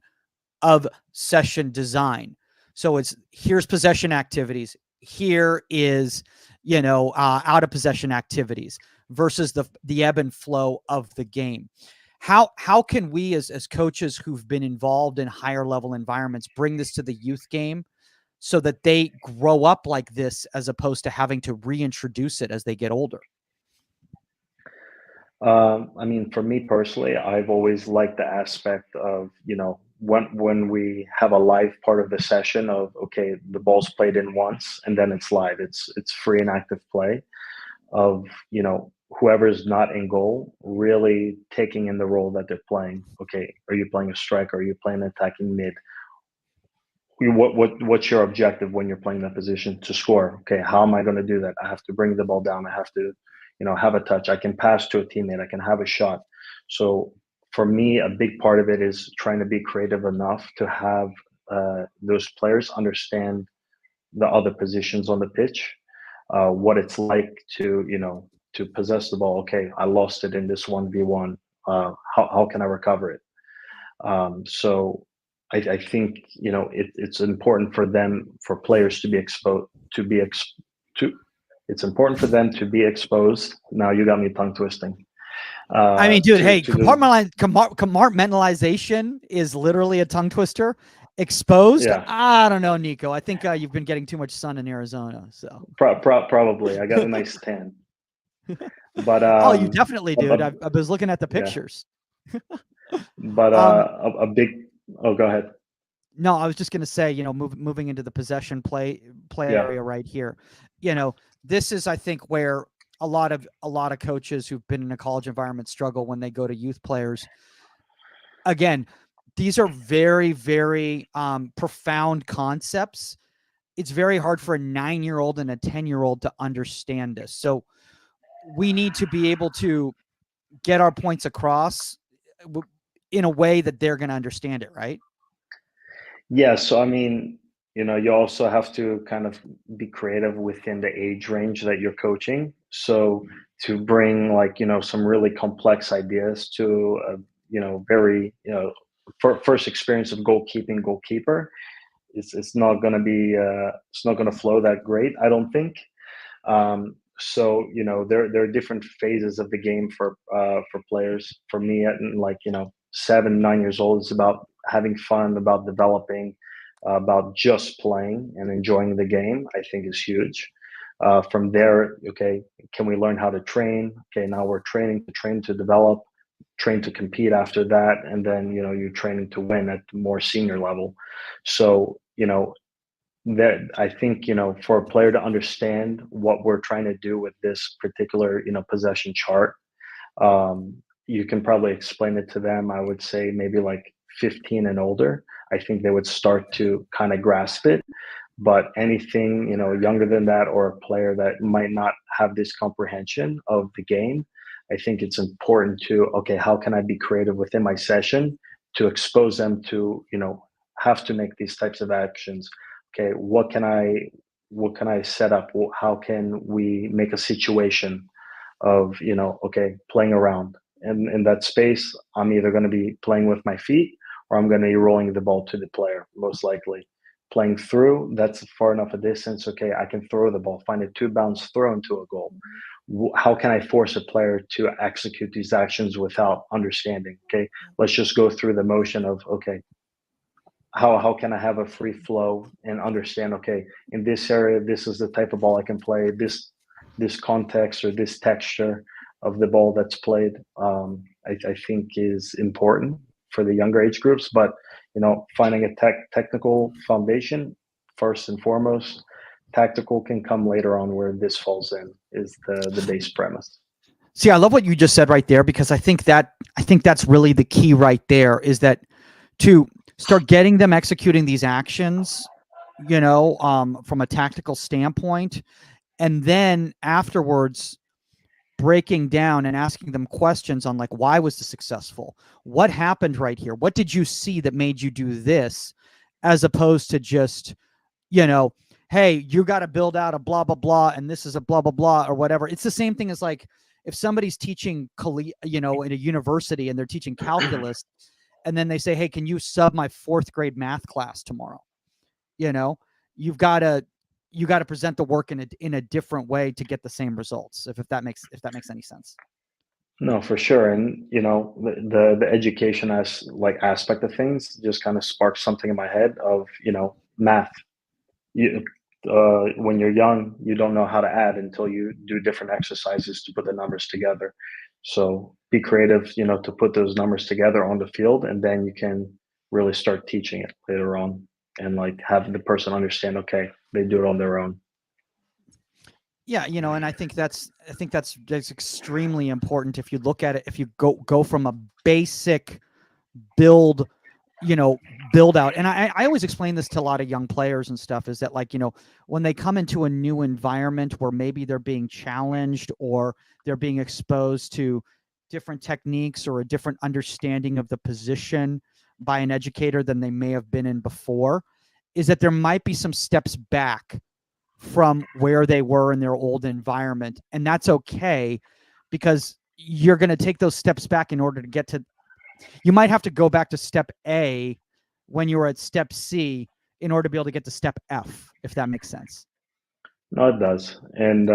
of session design. So it's here's possession activities, here is out of possession activities versus the ebb and flow of the game. how can we as coaches who've been involved in higher level environments bring this to the youth game so that they grow up like this as opposed to having to reintroduce it as they get older? I mean, for me personally, I've always liked the aspect of, when we have a live part of the session of, okay, the ball's played in once and then it's live. It's free and active play of, whoever's not in goal really taking in the role that they're playing. Okay, are you playing a striker? Are you playing attacking mid? What's your objective when you're playing that position? To score. Okay, how am I going to do that? I have to bring the ball down. I have to, have a touch. I can pass to a teammate. I can have a shot. So for me, a big part of it is trying to be creative enough to have those players understand the other positions on the pitch, what it's like to, to possess the ball. Okay, I lost it in this 1v1. How can I recover it? So I think, it's important for them, for players to be exposed, it's important for them to be exposed. Now you got me tongue twisting. I mean, dude, hey, To the, compartmentalization is literally a tongue twister. Exposed? yeah, I don't know, Niko. I think you've been getting too much sun in Arizona. So probably I got a nice tan, but oh, you definitely, dude. I was looking at the yeah. pictures. But a big. Oh, go ahead. No, I was just going to say, moving into the possession play Yeah. area right here. This is, I think, where a lot of coaches who've been in a college environment struggle when they go to youth players. Again, these are very, very profound concepts. It's very hard for a 9-year-old and a 10-year-old to understand this. So we need to be able to get our points across in a way that they're going to understand it, right? Yeah. So I mean, you also have to kind of be creative within the age range that you're coaching. So to bring, like, some really complex ideas to very, first experience of goalkeeper, it's not going to be it's not going to flow that great, I don't think. So there are different phases of the game for players. For me, at like 7, 9 years old, it's about having fun, about developing, about just playing and enjoying the game. I think is huge. From there, okay, can we learn how to train? Okay, now we're train to develop, train to compete after that, and then you're training to win at the more senior level. So that I think for a player to understand what we're trying to do with this particular possession chart, you can probably explain it to them. I would say maybe like 15 and older. I think they would start to kind of grasp it. But anything younger than that, or a player that might not have this comprehension of the game, I think it's important to, okay, how can I be creative within my session to expose them to have to make these types of actions. Okay, what can I set up? How can we make a situation of okay, playing around, and in that space I'm either going to be playing with my feet, or I'm going to be rolling the ball to the player, most likely playing through. That's far enough a distance. Okay, I can throw the ball, find a 2-bounce throw into a goal. How can I force a player to execute these actions without understanding? Okay, let's just go through the motion of, okay, how can I have a free flow and understand, okay, in this area, this is the type of ball I can play, this context or this texture of the ball that's played. I think is important for the younger age groups, but finding a technical foundation first and foremost. Tactical can come later on, where this falls in, is the base premise. See, I love what you just said right there, because I think that's really the key right there, is that to start getting them executing these actions, from a tactical standpoint, and then afterwards breaking down and asking them questions on, like, why was this successful? What happened right here? What did you see that made you do this? As opposed to just, hey, you got to build out a blah, blah, blah, and this is a blah, blah, blah, or whatever. It's the same thing as, like, if somebody's teaching, in a university and they're teaching calculus, and then they say, hey, can you sub my 4th grade math class tomorrow? You've got to present the work in a different way to get the same results. If that makes any sense. No, for sure. And the education aspect of things just kind of sparked something in my head of, math. You When you're young, you don't know how to add until you do different exercises to put the numbers together. So be creative, to put those numbers together on the field, and then you can really start teaching it later on, and like have the person understand, okay, they do it on their own. Yeah, and I think that's extremely important. If you look at it, if you go from a basic build, build out. And I always explain this to a lot of young players and stuff, is that, like, when they come into a new environment where maybe they're being challenged or they're being exposed to different techniques or a different understanding of the position by an educator than they may have been in before, is that there might be some steps back from where they were in their old environment. And that's okay, because you're going to take those steps back in order to get to, you might have to go back to step A when you were at step C in order to be able to get to step F, if that makes sense. No, it does. And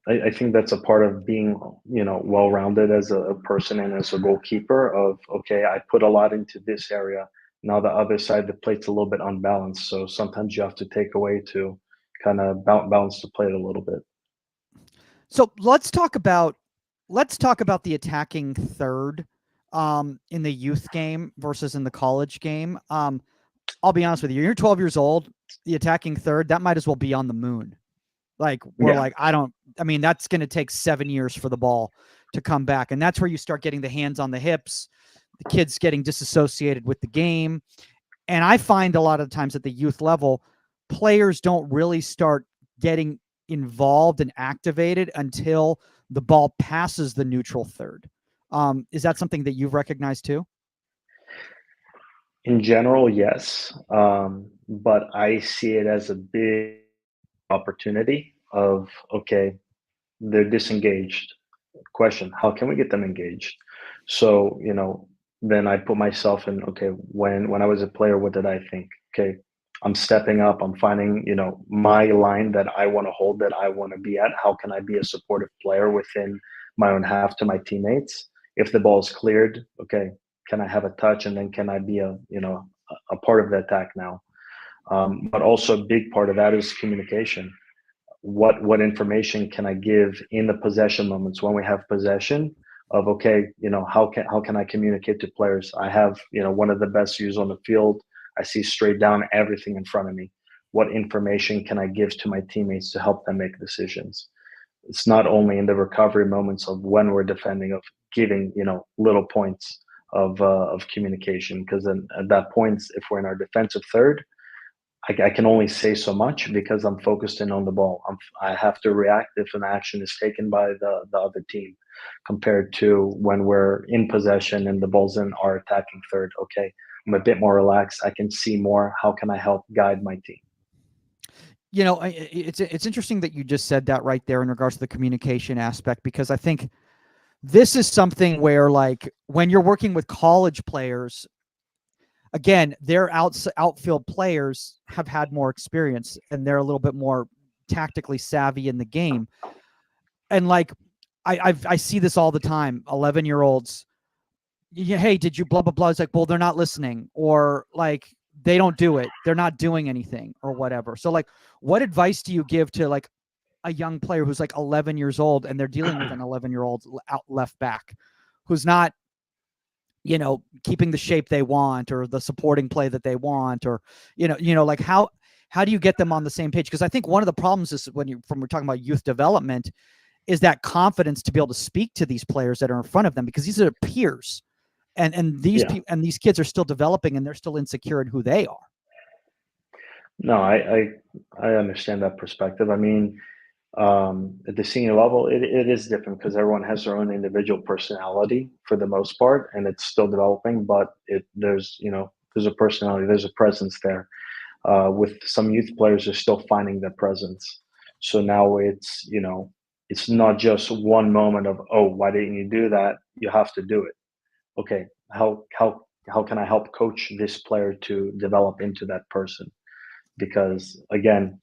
I think that's a part of being, well-rounded as a person and as a goalkeeper of, okay, I put a lot into this area. Now the other side of the plate's a little bit unbalanced. So sometimes you have to take away to kind of balance the plate a little bit. So let's talk about the attacking third in the youth game versus in the college game. I'll be honest with you. You're 12 years old. The attacking third, that might as well be on the moon. Like, we're Yeah. like, that's going to take 7 years for the ball to come back. And that's where you start getting the hands on the hips, the kids getting disassociated with the game. And I find a lot of times at the youth level, players don't really start getting involved and activated until the ball passes the neutral third. Is that something that you've recognized too? In general, yes. But I see it as a big opportunity of, okay, they're disengaged. Question, how can we get them engaged? So, then I put myself in, okay, when I was a player, what did I think? Okay, I'm stepping up, I'm finding, my line that I want to hold, that I want to be at. How can I be a supportive player within my own half to my teammates? If the ball is cleared, okay, can I have a touch, and then can I be a part of the attack now? But also a big part of that is communication. What information can I give in the possession moments when we have possession of, okay, how can I communicate to players? I have, one of the best views on the field. I see straight down everything in front of me. What information can I give to my teammates to help them make decisions? It's not only in the recovery moments of when we're defending, of giving, little points of communication, because then at that point, if we're in our defensive third, I can only say so much because I'm focused in on the ball. I have to react if an action is taken by the other team, compared to when we're in possession and the ball's in our attacking third. Okay, I'm a bit more relaxed. I can see more. How can I help guide my team? It's interesting that you just said that right there in regards to the communication aspect, because I think this is something where, like, when you're working with college players, again, their outfield players have had more experience and they're a little bit more tactically savvy in the game. And, like, I see this all the time. 11-year-olds, hey, did you blah blah blah? It's like, well, they're not listening, or like they don't do it. They're not doing anything or whatever. So, like, what advice do you give to, like, a young player who's like 11 years old and they're dealing with an 11-year-old out left back who's not, keeping the shape they want or the supporting play that they want, or, like, how do you get them on the same page? Because I think one of the problems is, we're talking about youth development, is that confidence to be able to speak to these players that are in front of them, because these are peers, and these Yeah. people and these kids are still developing and they're still insecure in who they are. No, I understand that perspective. I mean, at the senior level, it is different because everyone has their own individual personality for the most part, and it's still developing. But there's a personality, there's a presence there. With some youth players, they're still finding that presence. So now it's not just one moment of, oh, why didn't you do that? You have to do it. Okay, how can I help coach this player to develop into that person? Because again,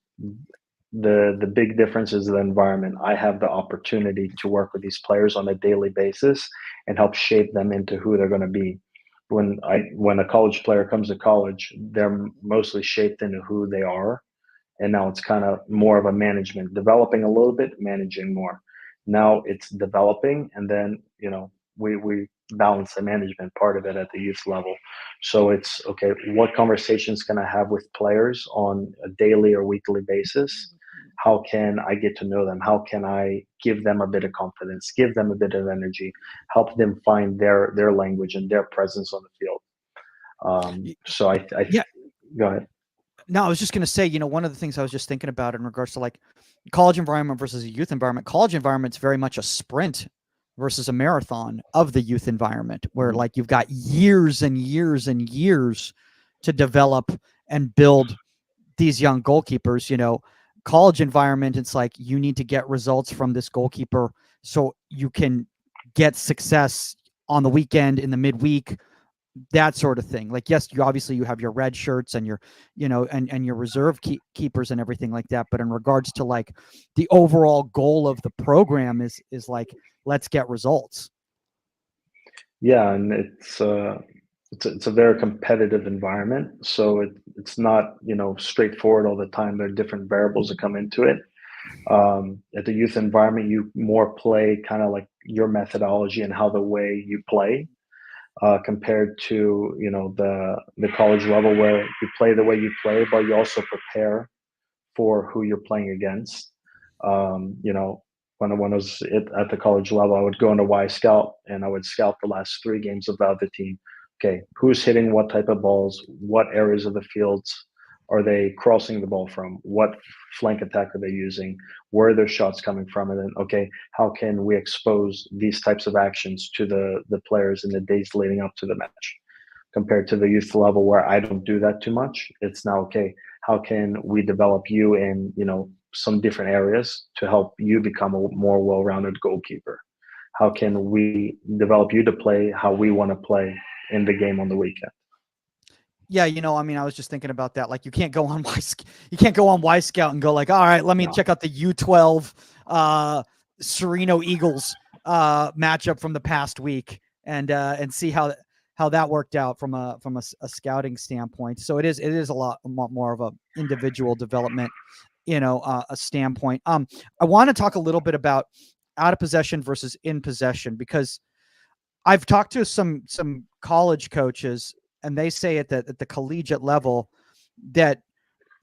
the big difference is the environment. I have the opportunity to work with these players on a daily basis and help shape them into who they're going to be. When a college player comes to college, they're mostly shaped into who they are, and now it's kind of more of a management, developing a little bit, managing more. Now it's developing, and then we balance the management part of it at the youth level. So it's okay, what conversations can I have with players on a daily or weekly basis? How can I get to know them? How can I give them a bit of confidence, give them a bit of energy, help them find their language and their presence on the field? So I Yeah. Go ahead. No, I was just going to say, one of the things I was just thinking about in regards to like college environment versus a youth environment. College environment's very much a sprint versus a marathon of the youth environment, where like you've got years and years and years to develop and build these young goalkeepers. College environment, it's like you need to get results from this goalkeeper so you can get success on the weekend, in the midweek, that sort of thing. Like, yes, you have your red shirts and your, and your reserve keepers and everything like that. But in regards to like the overall goal of the program is like, let's get results. Yeah, and it's a very competitive environment, so it's not straightforward all the time. There are different variables that come into it. At the youth environment, you more play kind of like your methodology and how the way you play, compared to the college level, where you play the way you play, but you also prepare for who you're playing against. When I was at the college level, I would go into Y Scout and I would scout the last 3 games of the other team. Okay, who's hitting what type of balls? What areas of the fields are they crossing the ball from? What flank attack are they using? Where are their shots coming from? And then, okay, how can we expose these types of actions to the players in the days leading up to the match? Compared to the youth level, where I don't do that too much, it's now okay, how can we develop you in some different areas to help you become a more well-rounded goalkeeper? How can we develop you to play how we want to play in the game on the weekend? Yeah, I was just thinking about that. Like, you can't go on Y Scout and go like, all right, let me check out the U12 Sereno Eagles matchup from the past week and see how that worked out from a scouting standpoint. So it is a lot more of a individual development, a standpoint. I want to talk a little bit about out of possession versus in possession, because I've talked to some college coaches, and they say at the collegiate level that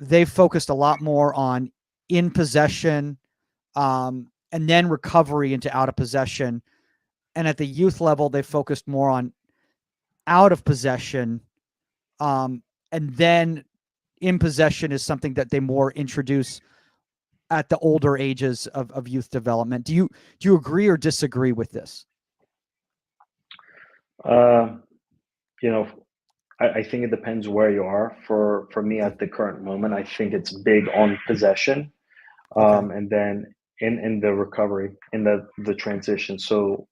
they've focused a lot more on in possession, and then recovery into out of possession. And at the youth level, they focused more on out of possession, and then in possession is something that they more introduce at the older ages of youth development. Do you agree or disagree with this? You know, I think it depends where you are. For me at the current moment, I think it's big on possession, Okay. and then in the recovery, in the transition. So,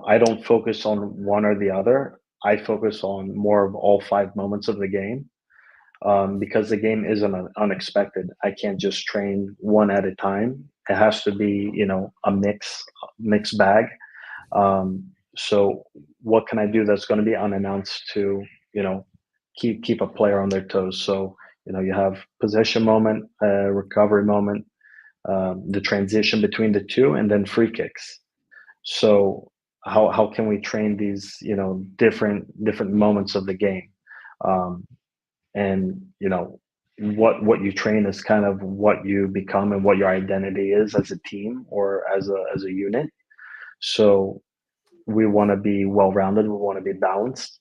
I don't focus on one or the other. I focus on more of all 5 moments of the game, because the game is unexpected. I can't just train one at a time. It has to be, a mixed bag. So what can I do that's going to be unannounced to, keep a player on their toes? So, you have possession moment, recovery moment, the transition between the two, and then free kicks. So how can we train these, different moments of the game? Um, and what you train is kind of what you become and what your identity is as a team or as a unit. So we want to be well rounded. We want to be balanced.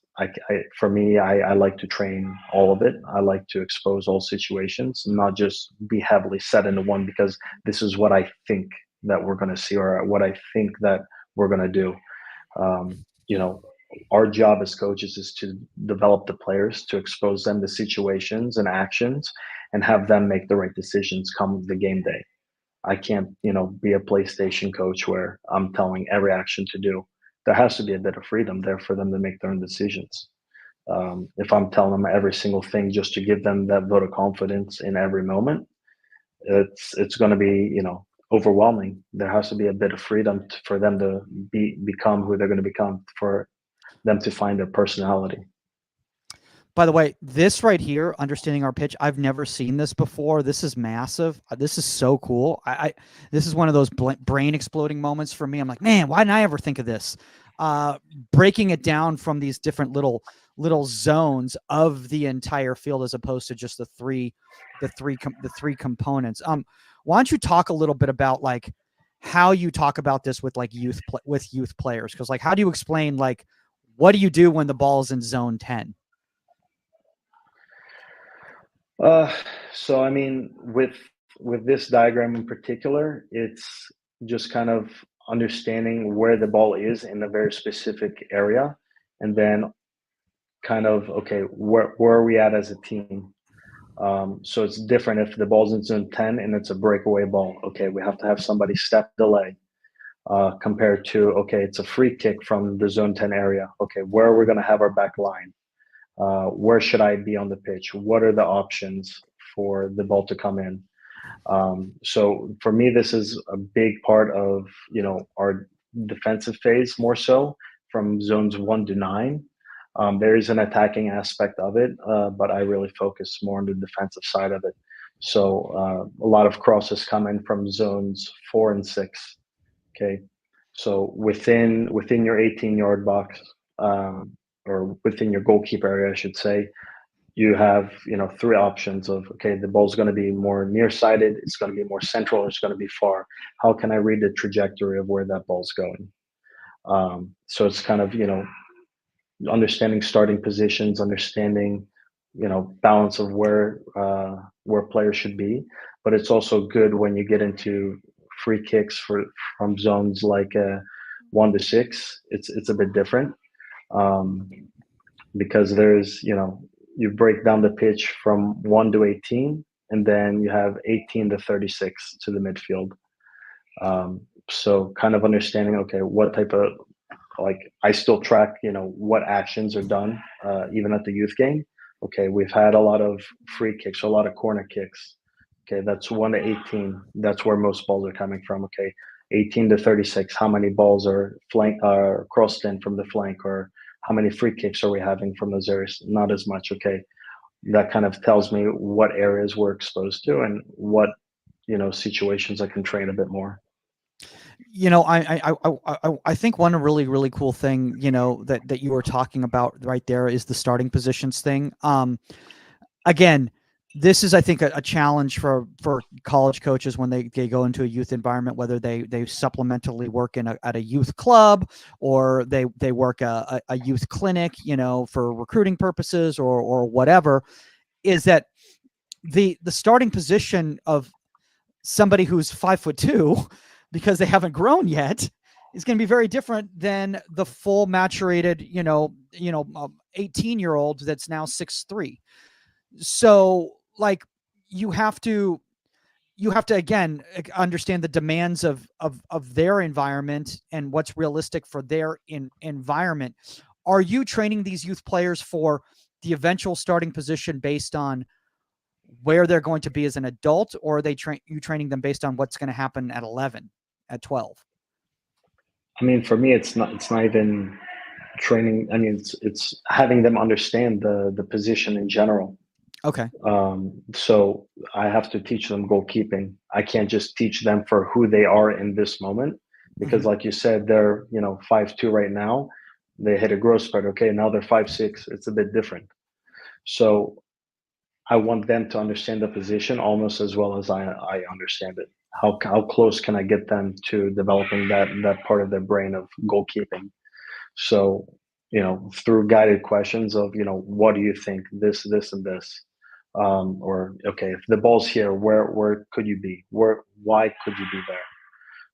For me, I like to train all of it. I like to expose all situations, not just be heavily set into one because this is what I think that we're going to see or what I think that we're going to do. Um, you know, our job as coaches is to develop the players, to expose them to situations and actions, and have them make the right decisions come the game day. I can't, be a PlayStation coach where I'm telling every action to do. There has to be a bit of freedom there for them to make their own decisions. If I'm telling them every single thing just to give them that vote of confidence in every moment, it's going to be, overwhelming. There has to be a bit of freedom for them to become who they're going to become, for them to find their personality. By the way, this right here, understanding our pitch, I've never seen this before. This is massive. This is so cool. This is one of those brain exploding moments for me. I'm like, man, why didn't I ever think of this? Breaking it down from these different little zones of the entire field, as opposed to just the three components. Why don't you talk a little bit about like how you talk about this with like youth players? Because like, how do you explain like, what do you do when the ball's in zone 10? So I mean, with this diagram in particular, it's just kind of understanding where the ball is in a very specific area, and then kind of, okay, where are we at as a team? So it's different if the ball's in zone 10 and it's a breakaway ball. Okay, we have to have somebody step delay, compared to, okay, it's a free kick from the zone 10 area. Okay, where are we going to have our back line? Where should I be on the pitch? What are the options for the ball to come in? So for me, this is a big part of, our defensive phase, more so from zones 1 to 9. There is an attacking aspect of it, but I really focus more on the defensive side of it. So a lot of crosses come in from zones 4 and 6. Okay, so within your 18-yard box, or within your goalkeeper area, I should say, you have, three options of, okay, the ball's going to be more nearsighted, it's going to be more central, or it's going to be far. How can I read the trajectory of where that ball's going? So it's kind of, understanding starting positions, understanding, balance of where players should be. But it's also good when you get into free kicks from zones like 1 to 6. It's a bit different, because there's, you break down the pitch from 1 to 18, and then you have 18 to 36 to the midfield. So kind of understanding, okay, what type of, like, I still track, what actions are done, even at the youth game. Okay, we've had a lot of free kicks, a lot of corner kicks. Okay, that's 1 to 18. That's where most balls are coming from. Okay, 18 to 36. How many balls are crossed in from the flank, or how many free kicks are we having from those areas? Not as much. Okay, that kind of tells me what areas we're exposed to and what, situations I can train a bit more. I think one really cool thing, that you were talking about right there is the starting positions thing. Again, this is, I think, a challenge for college coaches when they go into a youth environment, whether they supplementally work at a youth club, or they work a youth clinic, for recruiting purposes or whatever, is that the starting position of somebody who's 5'2", because they haven't grown yet, is going to be very different than the full maturated, 18-year-old that's now 6'3". So like, you have to again understand the demands of their environment and what's realistic for their environment. Are you training these youth players for the eventual starting position based on where they're going to be as an adult, or are they training them based on what's going to happen at 11, at 12? I mean, for me, it's not even training. I mean, it's having them understand the position in general. Okay. So I have to teach them goalkeeping. I can't just teach them for who they are in this moment, because like you said, they're, 5'2" right now. They hit a growth spurt. Okay, now they're 5'6". It's a bit different. So I want them to understand the position almost as well as I understand it. How close can I get them to developing that part of their brain of goalkeeping? So, through guided questions of, what do you think, this, and this? Or, okay, if the ball's here, where could you be? Why could you be there?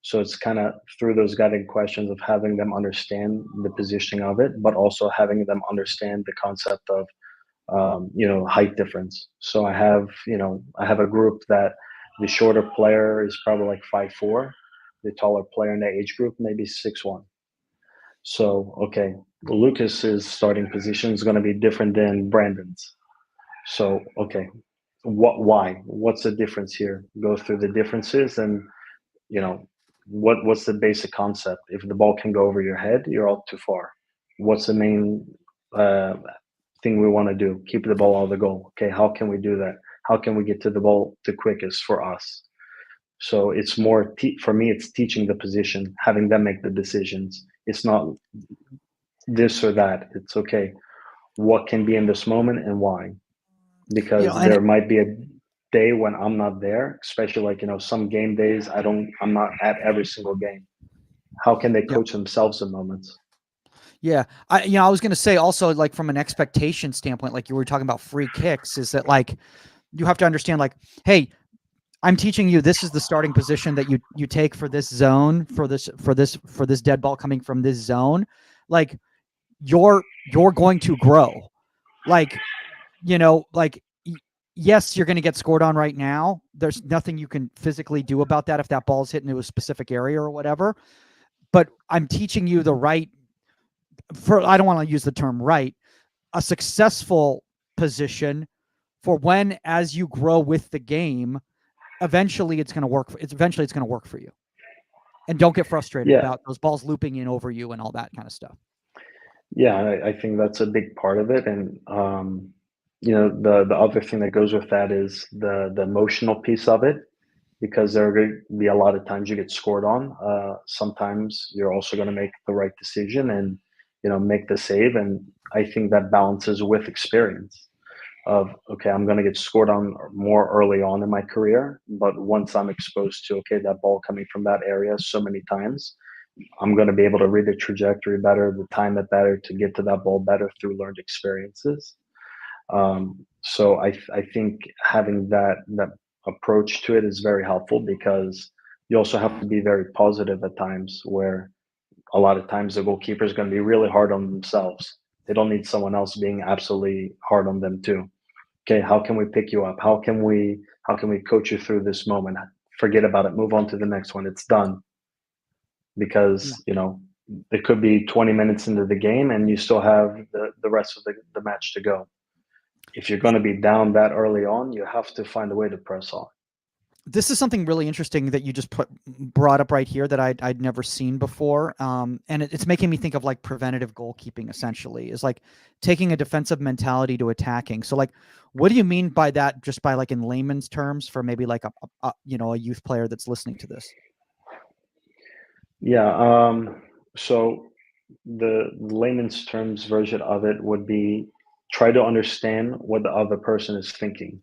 So it's kind of through those guided questions of having them understand the positioning of it, but also having them understand the concept of, height difference. So I have a group that the shorter player is probably like 5'4", the taller player in the age group maybe 6'1". So, okay, Lucas's starting position is going to be different than Brandon's. So, okay, what's the difference here? Go through the differences, and what's the basic concept? If the ball can go over your head, you're all too far. What's the main uh, thing we want to do? Keep the ball out of the goal. Okay, how can we do that? How can we get to the ball the quickest for us? So it's more for me. It's teaching the position, having them make the decisions. It's not this or that. It's okay. What can be in this moment and why? Because and there might be a day when I'm not there, especially like some game days I'm not at every single game. How can they coach themselves in moments? Yeah. I was going to say also, like, from an expectation standpoint, like you were talking about free kicks, is that like, you have to understand, like, hey, I'm teaching you, this is the starting position that you take for this zone, for this dead ball coming from this zone. Like, you're going to grow. Like, yes, you're going to get scored on right now. There's nothing you can physically do about that if that ball's hit into a specific area or whatever. But I'm teaching you the right, I don't want to use the term right, a successful position for when, as you grow with the game, eventually it's going to work. Eventually it's going to work for you. And don't get frustrated about those balls looping in over you and all that kind of stuff. Yeah, I think that's a big part of it. And the other thing that goes with that is the emotional piece of it, because there are going to be a lot of times you get scored on. Sometimes you're also going to make the right decision and make the save. And I think that balances with experience of, okay, I'm going to get scored on more early on in my career, but once I'm exposed to, okay, that ball coming from that area so many times, I'm going to be able to read the trajectory better, the time it better, to get to that ball better through learned experiences. So I think having that approach to it is very helpful, because you also have to be very positive at times, where a lot of times the goalkeeper is going to be really hard on themselves. They don't need someone else being absolutely hard on them too. Okay, how can we pick you up? How can we coach you through this moment? Forget about it. Move on to the next one. It's done. Because it could be 20 minutes into the game and you still have the rest of the match to go. If you're going to be down that early on, you have to find a way to press on. This is something really interesting that you just brought up right here that I'd never seen before. And it's making me think of like preventative goalkeeping, essentially, is like taking a defensive mentality to attacking. So like, what do you mean by that, just by like in layman's terms, for maybe like a youth player that's listening to this? Yeah. So the layman's terms version of it would be, try to understand what the other person is thinking.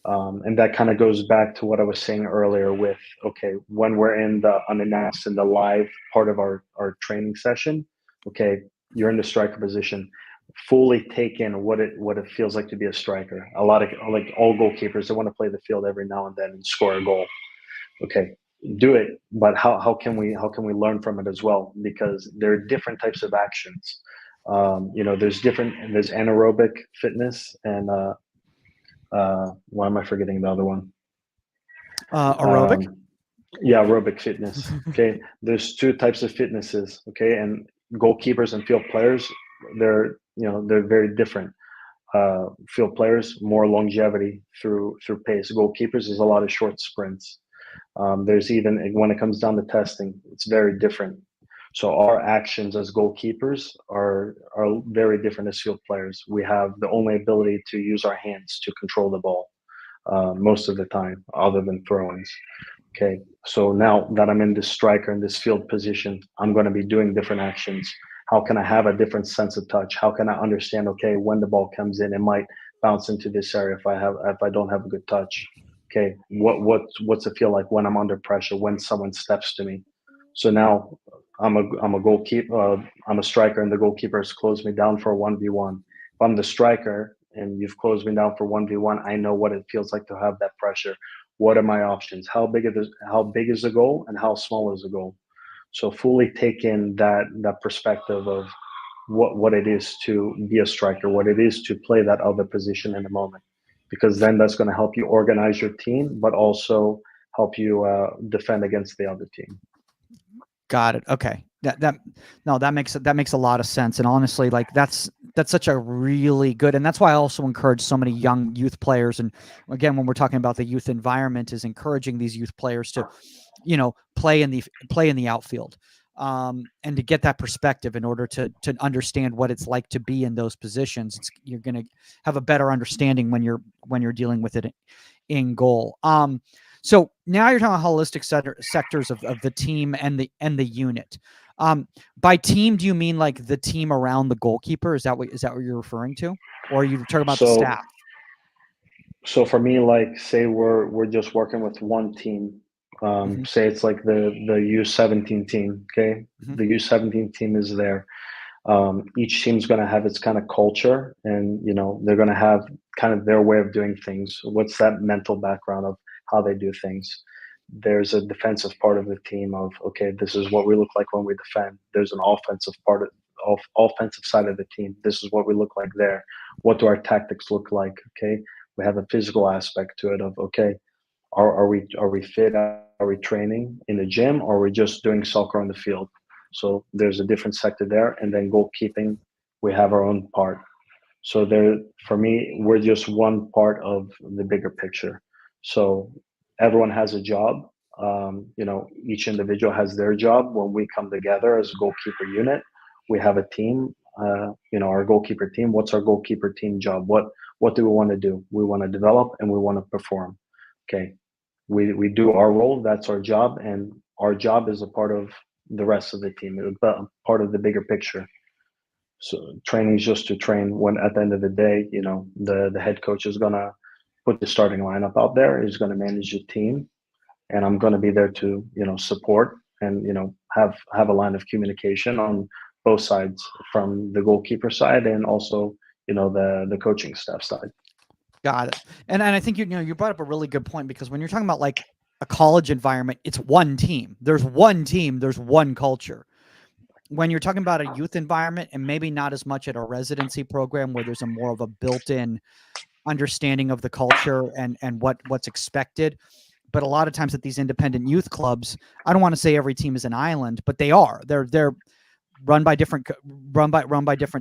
And that kind of goes back to what I was saying earlier with, okay, when we're in the unannounced and the live part of our training session, okay, you're in the striker position, fully take in what it feels like to be a striker. A lot of, like, all goalkeepers, they want to play the field every now and then and score a goal. Okay, do it, but how can we learn from it as well? Because there are different types of actions. There's anaerobic fitness and why am I forgetting the other one? Aerobic. Yeah, aerobic fitness. Okay, there's two types of fitnesses. Okay, and goalkeepers and field players, they're very different. Field players, more longevity through pace. Goalkeepers is a lot of short sprints. There's even, when it comes down to testing, it's very different. So our actions as goalkeepers are very different as field players. We have the only ability to use our hands to control the ball most of the time, other than throw-ins. Okay, so now that I'm in this striker, in this field position, I'm going to be doing different actions. How can I have a different sense of touch? How can I understand, okay, when the ball comes in, it might bounce into this area if I don't have a good touch. Okay, what's it feel like when I'm under pressure, when someone steps to me? So now I'm a goalkeeper, I'm a striker, and the goalkeeper has closed me down for a 1v1. If I'm the striker and you've closed me down for 1v1, I know what it feels like to have that pressure. What are my options? How big is the goal, and how small is the goal? So fully take in that perspective of what it is to be a striker, what it is to play that other position in a moment, because then that's going to help you organize your team, but also help you defend against the other team. Got it. Okay. That makes a lot of sense. And honestly, like that's That's such a really good, and that's why I also encourage so many young youth players. And again, when we're talking about the youth environment, is encouraging these youth players to, play in the outfield, and to get that perspective in order to understand what it's like to be in those positions. You're going to have a better understanding when you're dealing with it in goal. So now you're talking holistic sectors of the team and the unit. By team, do you mean like the team around the goalkeeper? Is that what you're referring to, or are you talking about the So staff? so for me, like say we're just working with one team. Say it's like the U17 team. Okay, the U17 team is there. Each team's going to have its kind of culture, and they're going to have kind of their way of doing things. What's that mental background of how they do things? There's a defensive part of the team of, okay, this is what we look like when we defend. There's an offensive part of offensive side of the team. This is what we look like there. What do our tactics look like? Okay, we have a physical aspect to it of, okay, are we fit? Are we training in the gym, or are we just doing soccer on the field? So there's a different sector there, and then goalkeeping, we have our own part. So there, for me, we're just one part of the bigger picture. So everyone has a job. Each individual has their job. When we come together as a goalkeeper unit, we have a team. Our goalkeeper team. What's our goalkeeper team job? What do we want to do? We want to develop and we want to perform. Okay, we do our role. That's our job, and our job is a part of the rest of the team. It's part of the bigger picture. So training is just to train. When at the end of the day, the head coach is gonna put the starting lineup out there. He's gonna manage the team, and I'm gonna be there to support and have a line of communication on both sides, from the goalkeeper side and also the coaching staff side. Got it. And I think you brought up a really good point, because when you're talking about like a college environment, it's one team. There's one team. There's one culture. When you're talking about a youth environment, and maybe not as much at a residency program where there's a more of a built-in understanding of the culture and what's expected, but a lot of times at these independent youth clubs, I don't want to say every team is an island, but they are. They're run by different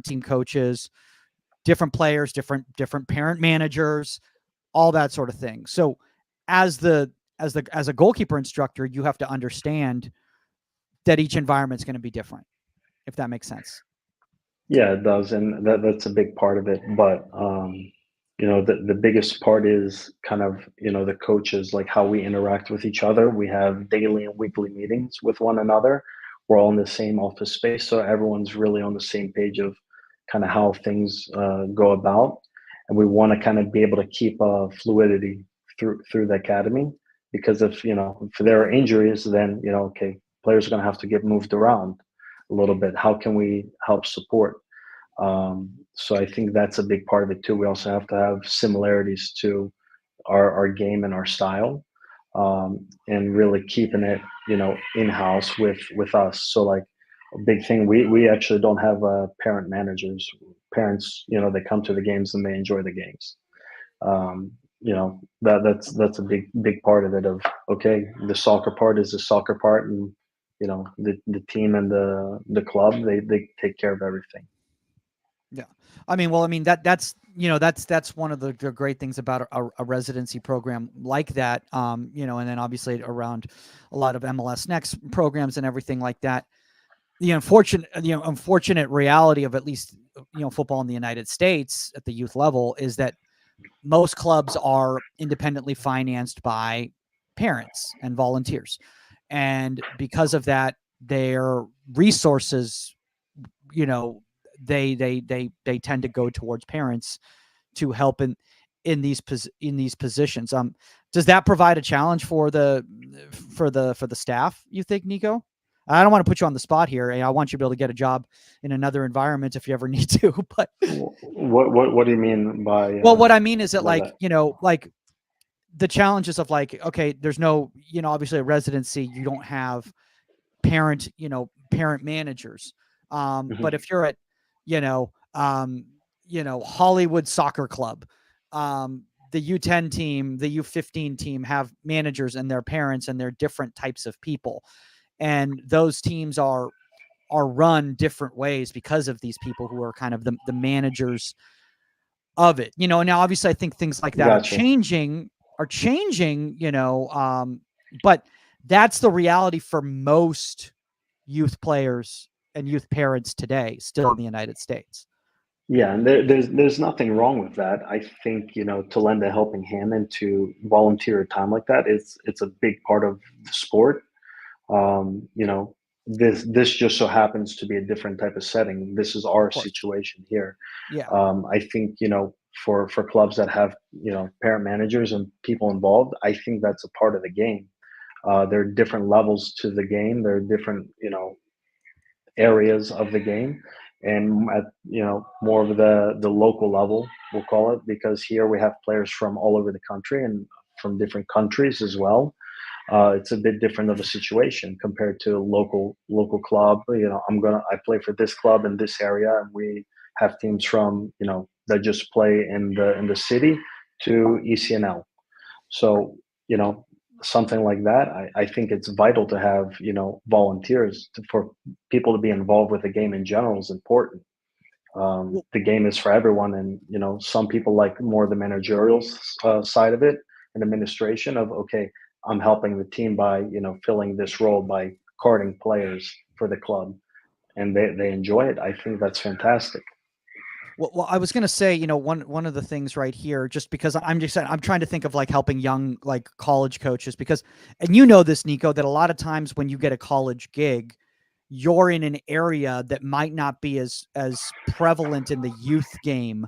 team coaches, different players, different parent managers, all that sort of thing. So as a goalkeeper instructor, you have to understand that each environment is going to be different, if that makes sense. Yeah, it does, and that's a big part of it. But the biggest part is kind of the coaches, like how we interact with each other. We have daily and weekly meetings with one another. We're all in the same office space, so everyone's really on the same page of kind of how things go about, and we want to kind of be able to keep fluidity through the academy, because if there are injuries, then okay, players are going to have to get moved around a little bit. How can we help support? So I think that's a big part of it too. We also have to have similarities to our game and our style, and really keeping it in house with us. So like a big thing, we actually don't have parent managers. Parents, they come to the games and they enjoy the games. That's a big part of it. Of okay, the soccer part is the soccer part, and the team and the club, they take care of everything. Yeah. That's one of the great things about a residency program like that. And then obviously around a lot of MLS Next programs and everything like that. The unfortunate reality of at least, football in the United States at the youth level is that most clubs are independently financed by parents and volunteers. And because of that, their resources, they tend to go towards parents to help in these positions. Does that provide a challenge for the staff, you think, Niko? I don't want to put you on the spot here. I want you to be able to get a job in another environment if you ever need to. But what do you mean by? Well, what I mean is that, like, that? Like the challenges of, like, okay, there's no, obviously a residency, you don't have parent managers. But if you're at, Hollywood Soccer Club, the U10 team, the U15 team have managers and their parents, and they're different types of people. And those teams are are run different ways because of these people who are kind of the managers of it. You know, now obviously I think things like that Gotcha. are changing, you know, but that's the reality for most youth players and youth parents today, still in the United States. Yeah, and there's nothing wrong with that. I think, you know, to lend a helping hand and to volunteer time like that, it's a big part of the sport. You know, this just so happens to be a different type of setting. This is our Of course. situation here. Yeah. I think, you know, for clubs that have, you know, parent managers and people involved, I think that's a part of the game. There are different levels to the game. There are different, you know, areas of the game, and at, you know, more of the local level, we'll call it, because here we have players from all over the country and from different countries as well. It's a bit different of a situation compared to a local club. You know, I play for this club in this area, and we have teams from, you know, that just play in the city to ECNL. So, you know, something like that, I think it's vital to have, you know, volunteers for people to be involved with the game in general is important. The game is for everyone, and you know, some people like more the managerial side of it and administration of, okay, I'm helping the team by, you know, filling this role by carding players for the club, and they enjoy it. I think that's fantastic. Well, I was going to say, you know, one of the things right here, just because I'm trying to think of like helping young, like college coaches, because, and you know this, Niko, that a lot of times when you get a college gig, you're in an area that might not be as prevalent in the youth game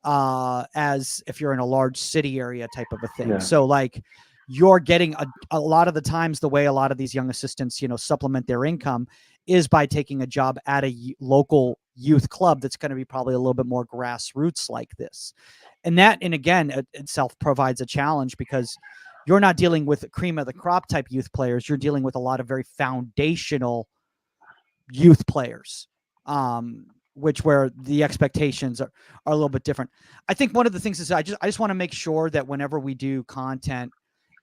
as if you're in a large city area type of a thing. Yeah. So like you're getting a lot of the times, the way a lot of these young assistants, you know, supplement their income is by taking a job at a local youth club that's going to be probably a little bit more grassroots like this. And that, and again, itself provides a challenge because you're not dealing with cream of the crop type youth players. You're dealing with a lot of very foundational youth players, which where the expectations are a little bit different. I think one of the things is I just want to make sure that whenever we do content,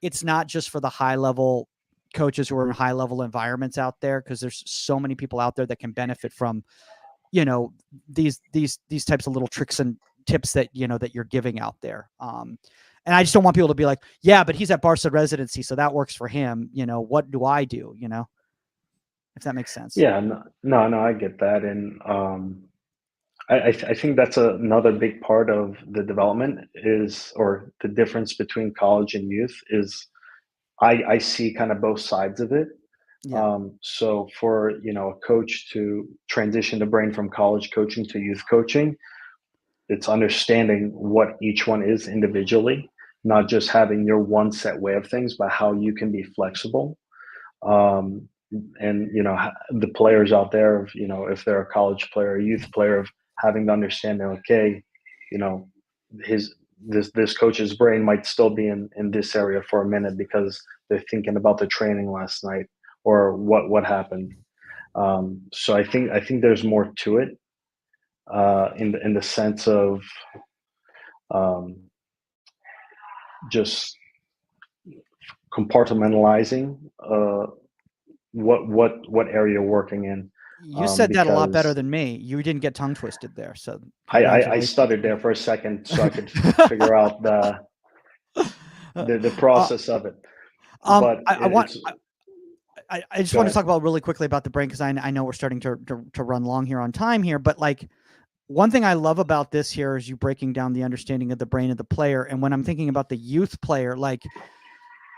it's not just for the high level coaches who are in high level environments out there, because there's so many people out there that can benefit from, you know, these types of little tricks and tips that, you know, that you're giving out there. And I just don't want people to be like, yeah, but he's at Barca Residency, so that works for him. You know, what do I do? You know, if that makes sense. Yeah, no, I get that, and I think that's another big part of the development is, or the difference between college and youth is, I see kind of both sides of it. Yeah. So for, you know, a coach to transition the brain from college coaching to youth coaching, it's understanding what each one is individually, not just having your one set way of things, but how you can be flexible. Um, and you know, the players out there, of, you know, if they're a college player, a youth player, of having to understand that, okay, you know, this coach's brain might still be in this area for a minute because they're thinking about the training last night or what happened. So I think there's more to it, in the sense of, um, just compartmentalizing, what area you're working in. You said that a lot better Because than me. You didn't get tongue twisted there. So I stuttered there for a second so I could figure out the process of it. But I just want to talk about really quickly about the brain, because I know we're starting to run long here on time here, but like one thing I love about this here is you breaking down the understanding of the brain of the player. And when I'm thinking about the youth player, like,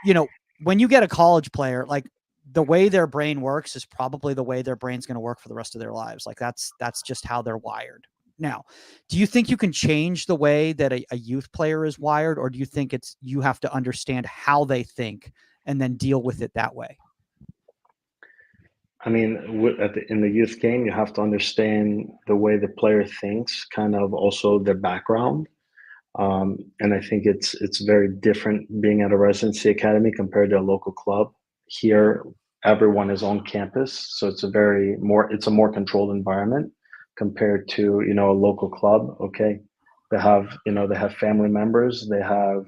you know, when you get a college player, like the way their brain works is probably the way their brain's going to work for the rest of their lives. Like that's just how they're wired. Now, do you think you can change the way that a youth player is wired, or do you think you have to understand how they think and then deal with it that way? I mean, in the youth game, you have to understand the way the player thinks, kind of also their background. And I think it's very different being at a residency academy compared to a local club. Here, everyone is on campus, so it's a more controlled environment compared to, you know, a local club. Okay, they have family members, they have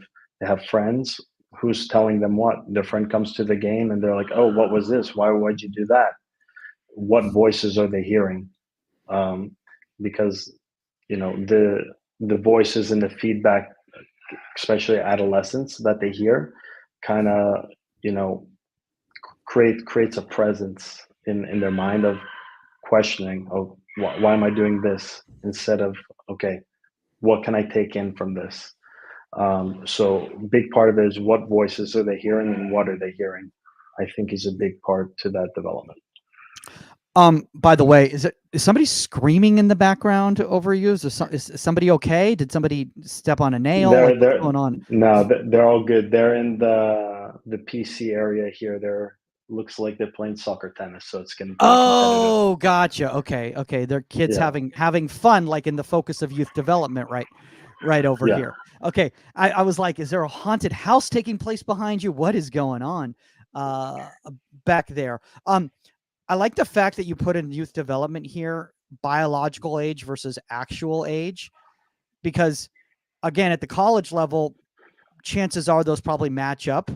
friends. Who's telling them what? Their friend comes to the game and they're like, "Oh, what was this? Why'd you do that?" what voices are they hearing? Because the voices and the feedback, especially adolescents, that they hear, kind of creates a presence in their mind of questioning, oh, why am I doing this, instead of, okay, what can I take in from this? So big part of it is what voices are they hearing and what are they hearing, I think, is a big part to that development. By the way, is somebody screaming in the background over you? Is somebody okay? Did somebody step on a nail? Like, what's going on? No, they're all good. They're in the PC area here. Looks like they're playing soccer tennis, so it's getting pretty competitive. Oh, gotcha. Okay. They're kids having fun, like in the focus of youth development, right over here. Okay. I was like, is there a haunted house taking place behind you? What is going on back there? I like the fact that you put in youth development here, biological age versus actual age, because again, at the college level, chances are those probably match up,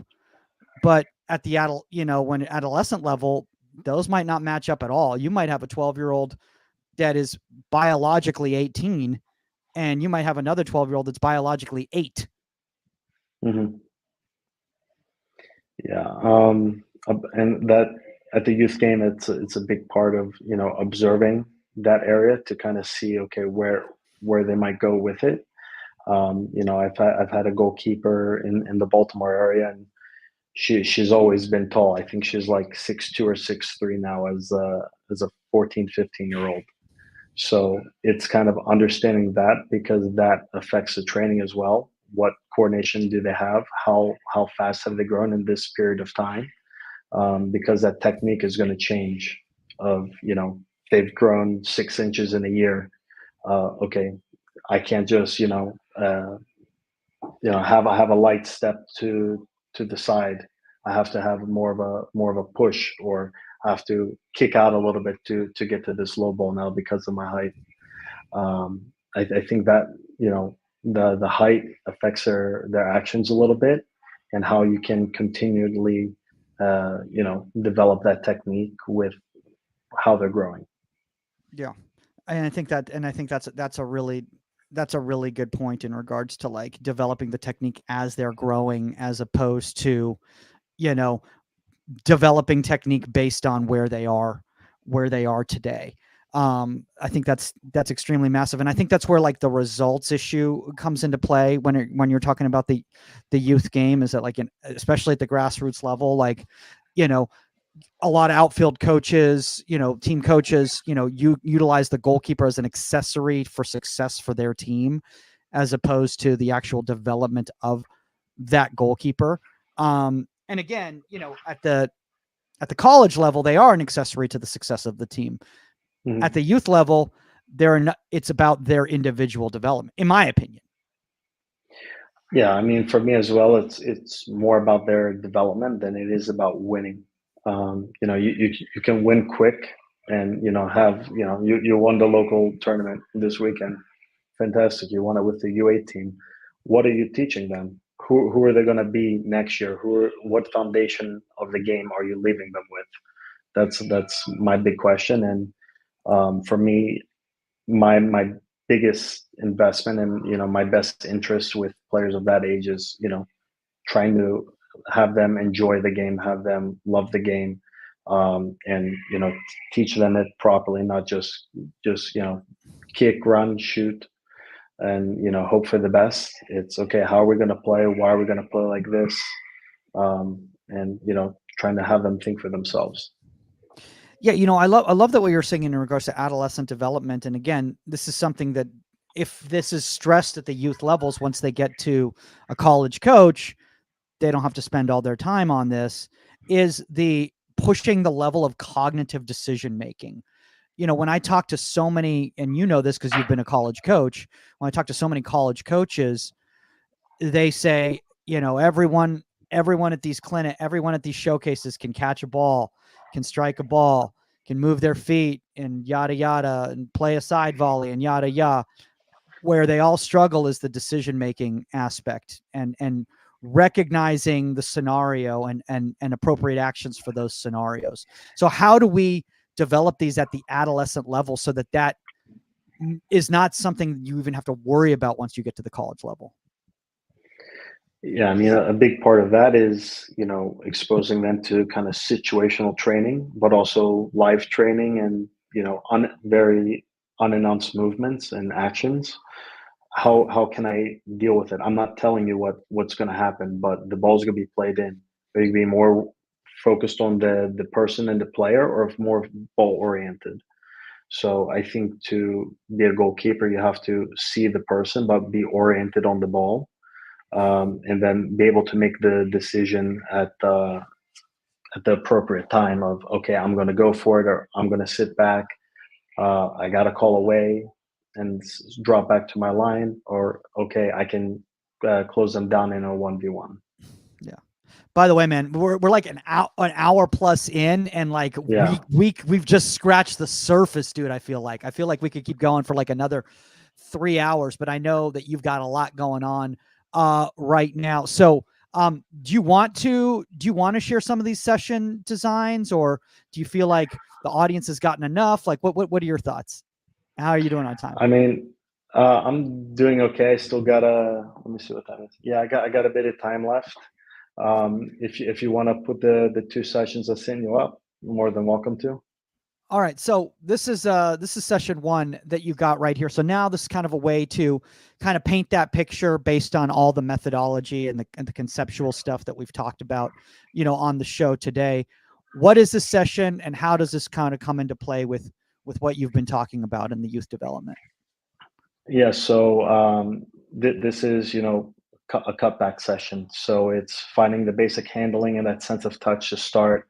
but at the when adolescent level, those might not match up at all. You might have a 12-year-old that is biologically 18, and you might have another 12-year-old that's biologically 8. Mm-hmm. Yeah. And that at the youth game, it's a big part of, observing that area to kind of see, okay, where they might go with it. I've had a goalkeeper in the Baltimore area, and she's always been tall. I think she's like 6'2" or 6'3" now as a 14, 15-year-old. So it's kind of understanding that, because that affects the training as well. What coordination do they have? How fast have they grown in this period of time? Because that technique is going to change. They've grown 6 inches in a year. Okay, I can't just have a light step to the side. I have to have more of a push, or I have to kick out a little bit to get to this low ball now because of my height. I think that the height affects their actions a little bit, and how you can continually develop that technique with how they're growing. Yeah, and I think that's a really good point in regards to like developing the technique as they're growing, as opposed to developing technique based on where they are today. I think that's extremely massive, and I think that's where like the results issue comes into play when you're talking about the youth game. Is that like especially at the grassroots level, like a lot of outfield coaches, team coaches, you utilize the goalkeeper as an accessory for success for their team, as opposed to the actual development of that goalkeeper. And again, at the college level, they are an accessory to the success of the team. Mm-hmm. At the youth level, it's about their individual development, in my opinion. Yeah, I mean, for me as well, it's more about their development than it is about winning. You can win quick, and you won the local tournament this weekend. Fantastic, you won it with the U8 team. What are you teaching them? Who are they going to be next year? What foundation of the game are you leaving them with? That's my big question. And for me, my biggest investment and my best interest with players of that age is trying to have them enjoy the game, have them love the game, and teach them it properly, not just kick, run, shoot, and hope for the best. It's okay, how are we going to play? Why are we going to play like this? And trying to have them think for themselves. Yeah, I love that what you're saying in regards to adolescent development. And again, this is something that if this is stressed at the youth levels, once they get to a college coach, they don't have to spend all their time on this, is the pushing the level of cognitive decision making. When I talk to so many, and this because you've been a college coach, when I talk to so many college coaches, they say, everyone at these everyone at these showcases can catch a ball, can strike a ball, can move their feet, and yada yada, and play a side volley, and yada yada. Where they all struggle is the decision making aspect, and recognizing the scenario and appropriate actions for those scenarios. So how do we develop these at the adolescent level so that is not something you even have to worry about once you get to the college level? Yeah, I mean, a big part of that is, exposing them to kind of situational training, but also live training and, very unannounced movements and actions. How can I deal with it? I'm not telling you what's going to happen, but the ball's going to be played in. Are you be more focused on the person and the player, or more ball oriented? So I think to be a goalkeeper, you have to see the person, but be oriented on the ball, and then be able to make the decision at the appropriate time of, okay, I'm going to go for it, or I'm going to sit back. I got to call away and drop back to my line, or okay, I can close them down in a 1v1. Yeah. By the way, man, we're like an hour plus in, and like Yeah. we've just scratched the surface, dude. I feel like we could keep going for like another 3 hours, but I know that you've got a lot going on right now. So do you want to share some of these session designs, or do you feel like the audience has gotten enough? Like what are your thoughts? How are you doing on time? I mean, I'm doing okay. I still got let me see what time is. Yeah, I got a bit of time left. If you want to put the 2 sessions I sent you up, you're more than welcome to. All right, so this is session 1 that you got right here. So now this is kind of a way to kind of paint that picture based on all the methodology and the conceptual stuff that we've talked about, on the show today. What is this session, and how does this kind of come into play with what you've been talking about in the youth development? Yeah, so this is, a cutback session. So it's finding the basic handling and that sense of touch to start,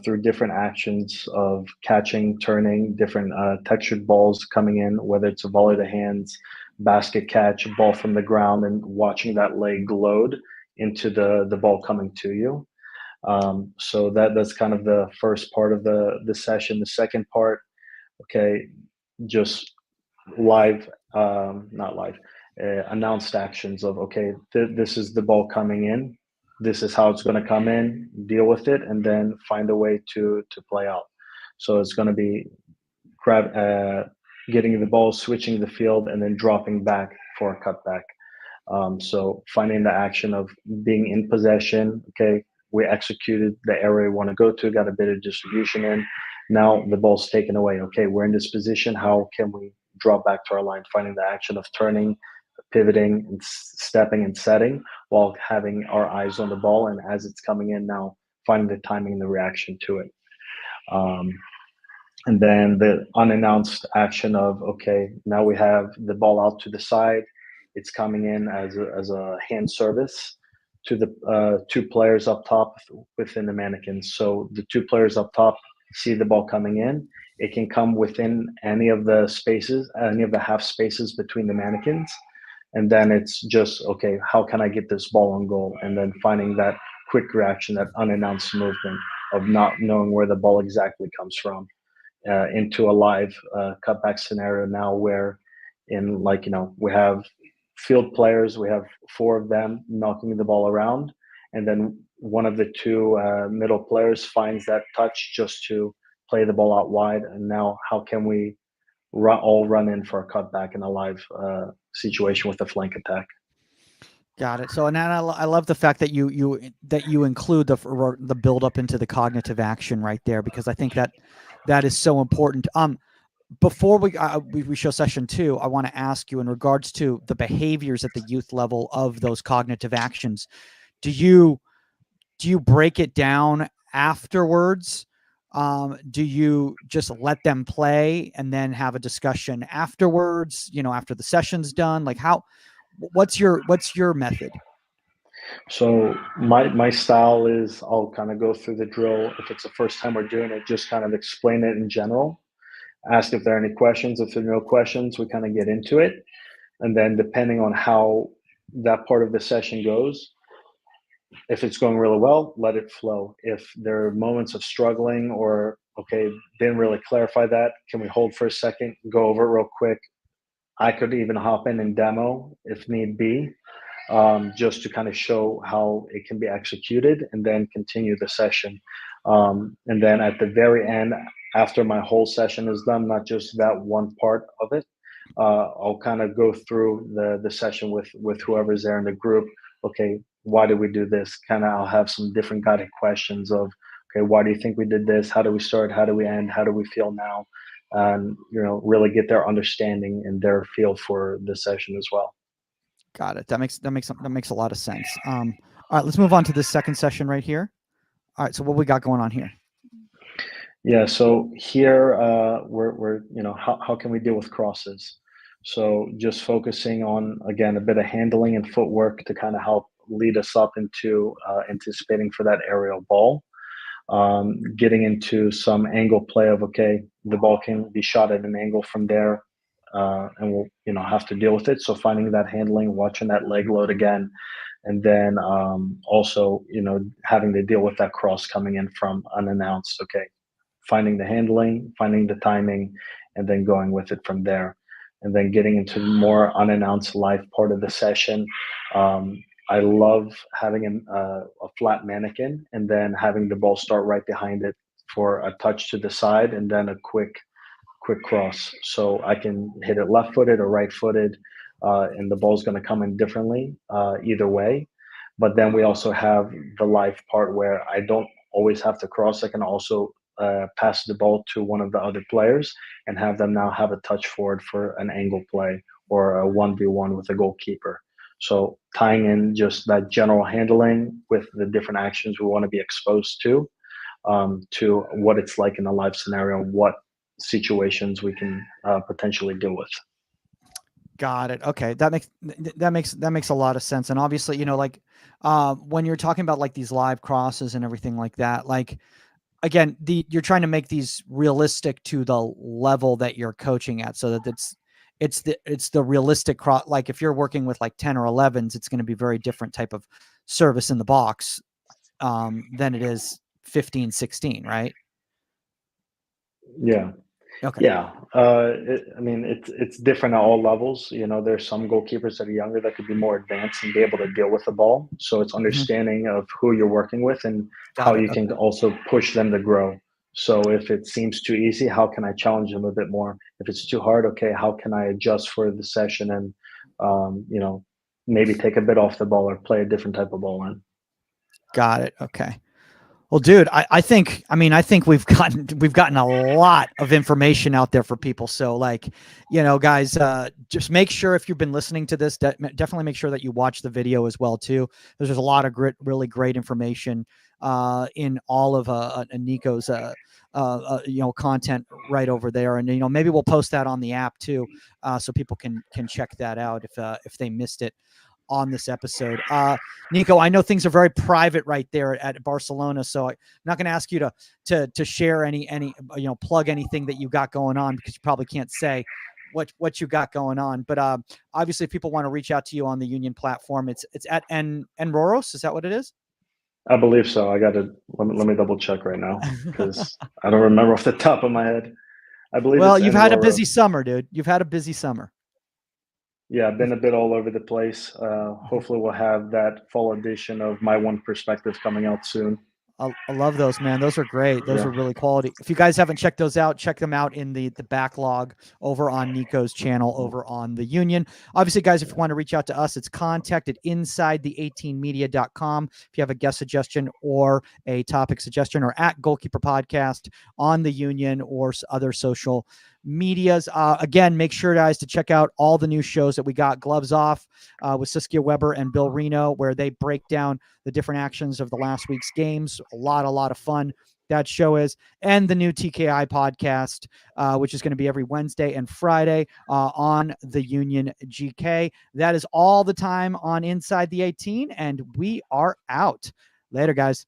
through different actions of catching, turning, different textured balls coming in, whether it's a volley to hands, basket catch, ball from the ground, and watching that leg load into the ball coming to you. So that's kind of the first part of the session. The second part, okay, just live, not live, announced actions of, okay, this is the ball coming in, this is how it's going to come in, deal with it, and then find a way to play out. So it's going to be getting the ball, switching the field, and then dropping back for a cutback. So finding the action of being in possession. Okay, we executed the area we want to go to, got a bit of distribution in. Now the ball's taken away. Okay, we're in this position. How can we drop back to our line? Finding the action of turning, pivoting, and stepping and setting while having our eyes on the ball. And as it's coming in now, finding the timing and the reaction to it. And then the unannounced action of, okay, now we have the ball out to the side. It's coming in as a hand service to the 2 players up top within the mannequins. So the 2 players up top see the ball coming in. It can come within any of the spaces, any of the half spaces between the mannequins. And then it's just, okay, how can I get this ball on goal? And then finding that quick reaction, that unannounced movement of not knowing where the ball exactly comes from. Into a live cutback scenario now, where in, like, we have field players, we have 4 of them knocking the ball around, and then one of the 2 middle players finds that touch just to play the ball out wide. And now how can we all run in for a cutback in a live situation with a flank attack? Got it. So, and I love the fact that you include the build up into the cognitive action right there, because I think that is so important. Before we show session 2, I want to ask you in regards to the behaviors at the youth level of those cognitive actions. Do you break it down afterwards? Do you just let them play and then have a discussion afterwards? After the session's done, like what's your method? So my style is, I'll kind of go through the drill. If it's the first time we're doing it, just kind of explain it in general. Ask if there are any questions. If there are no questions, we kind of get into it. And then depending on how that part of the session goes, if it's going really well, let it flow. If there are moments of struggling, or, okay, didn't really clarify that, can we hold for a second, go over it real quick? I could even hop in and demo if need be, just to kind of show how it can be executed, and then continue the session. And then at the very end, after my whole session is done, not just that one part of it, I'll kind of go through the session with whoever's there in the group. Okay, why did we do this? Kind of, I'll have some different guided questions of, okay, why do you think we did this? How do we start? How do we end? How do we feel now? And really get their understanding and their feel for the session as well. Got it. That makes a lot of sense. All right, let's move on to this second session right here. All right, so what we got going on here? Yeah, so here we're how can we deal with crosses? So just focusing on, again, a bit of handling and footwork to kind of help lead us up into anticipating for that aerial ball. Getting into some angle play of, okay, the ball can be shot at an angle from there, and we'll have to deal with it. So finding that handling, watching that leg load again, and then also having to deal with that cross coming in from unannounced. Okay, finding the handling, finding the timing, and then going with it from there. And then getting into the more unannounced live part of the session. I love having a flat mannequin and then having the ball start right behind it for a touch to the side and then a quick cross. So I can hit it left-footed or right-footed, and the ball's going to come in differently either way. But then we also have the live part where I don't always have to cross. I can also pass the ball to one of the other players and have them now have a touch forward for an angle play or a 1v1 with a goalkeeper. So tying in just that general handling with the different actions we want to be exposed to what it's like in a live scenario, what situations we can potentially deal with. Got it. Okay, that makes a lot of sense. And obviously, when you're talking about like these live crosses and everything like that, like, again, you're trying to make these realistic to the level that you're coaching at, so that it's the realistic cross. Like if you're working with like 10 or 11s, it's going to be very different type of service in the box than it is 15, 16, right? Yeah. Okay. Yeah. It's different at all levels. There's some goalkeepers that are younger that could be more advanced and be able to deal with the ball. So it's understanding of who you're working with and how you can also push them to grow. So if it seems too easy, how can I challenge them a bit more? If it's too hard, okay, how can I adjust for the session and, maybe take a bit off the ball or play a different type of ball in? Got it. Okay. Well, dude, I think we've gotten a lot of information out there for people. So like, guys, just make sure if you've been listening to this, definitely make sure that you watch the video as well too. There's a lot of really great information in all of Niko's content right over there, and maybe we'll post that on the app too, so people can check that out if they missed it on this episode. Niko, I know things are very private right there at Barcelona, so I'm not going to ask you to share any plug anything that you got going on, because you probably can't say what you got going on. But obviously, if people want to reach out to you on the Union platform, it's at Niko Roros. Is that what it is? I believe so. I got to let me double check right now because I don't remember off the top of my head. I believe. Well, you've had a busy summer, dude. You've had a busy summer. Yeah, I've been a bit all over the place. Hopefully we'll have that fall edition of My One Perspective coming out soon. I love those, man. Those are great. Those are really quality. If you guys haven't checked those out, check them out in the backlog over on Niko's channel over on the Union. Obviously, guys, if you want to reach out to us, it's contact@insidethe18media.com. If you have a guest suggestion or a topic suggestion, or at Goalkeeper Podcast on the Union or other social medias. Again, make sure, guys, to check out all the new shows that we got. Gloves Off with Saskia Weber and Bill Reno, where they break down the different actions of the last week's games. A lot of fun that show is. And the new TKI podcast, which is going to be every Wednesday and Friday on the Union GK. That is all the time on Inside the 18, and we are out. Later, guys.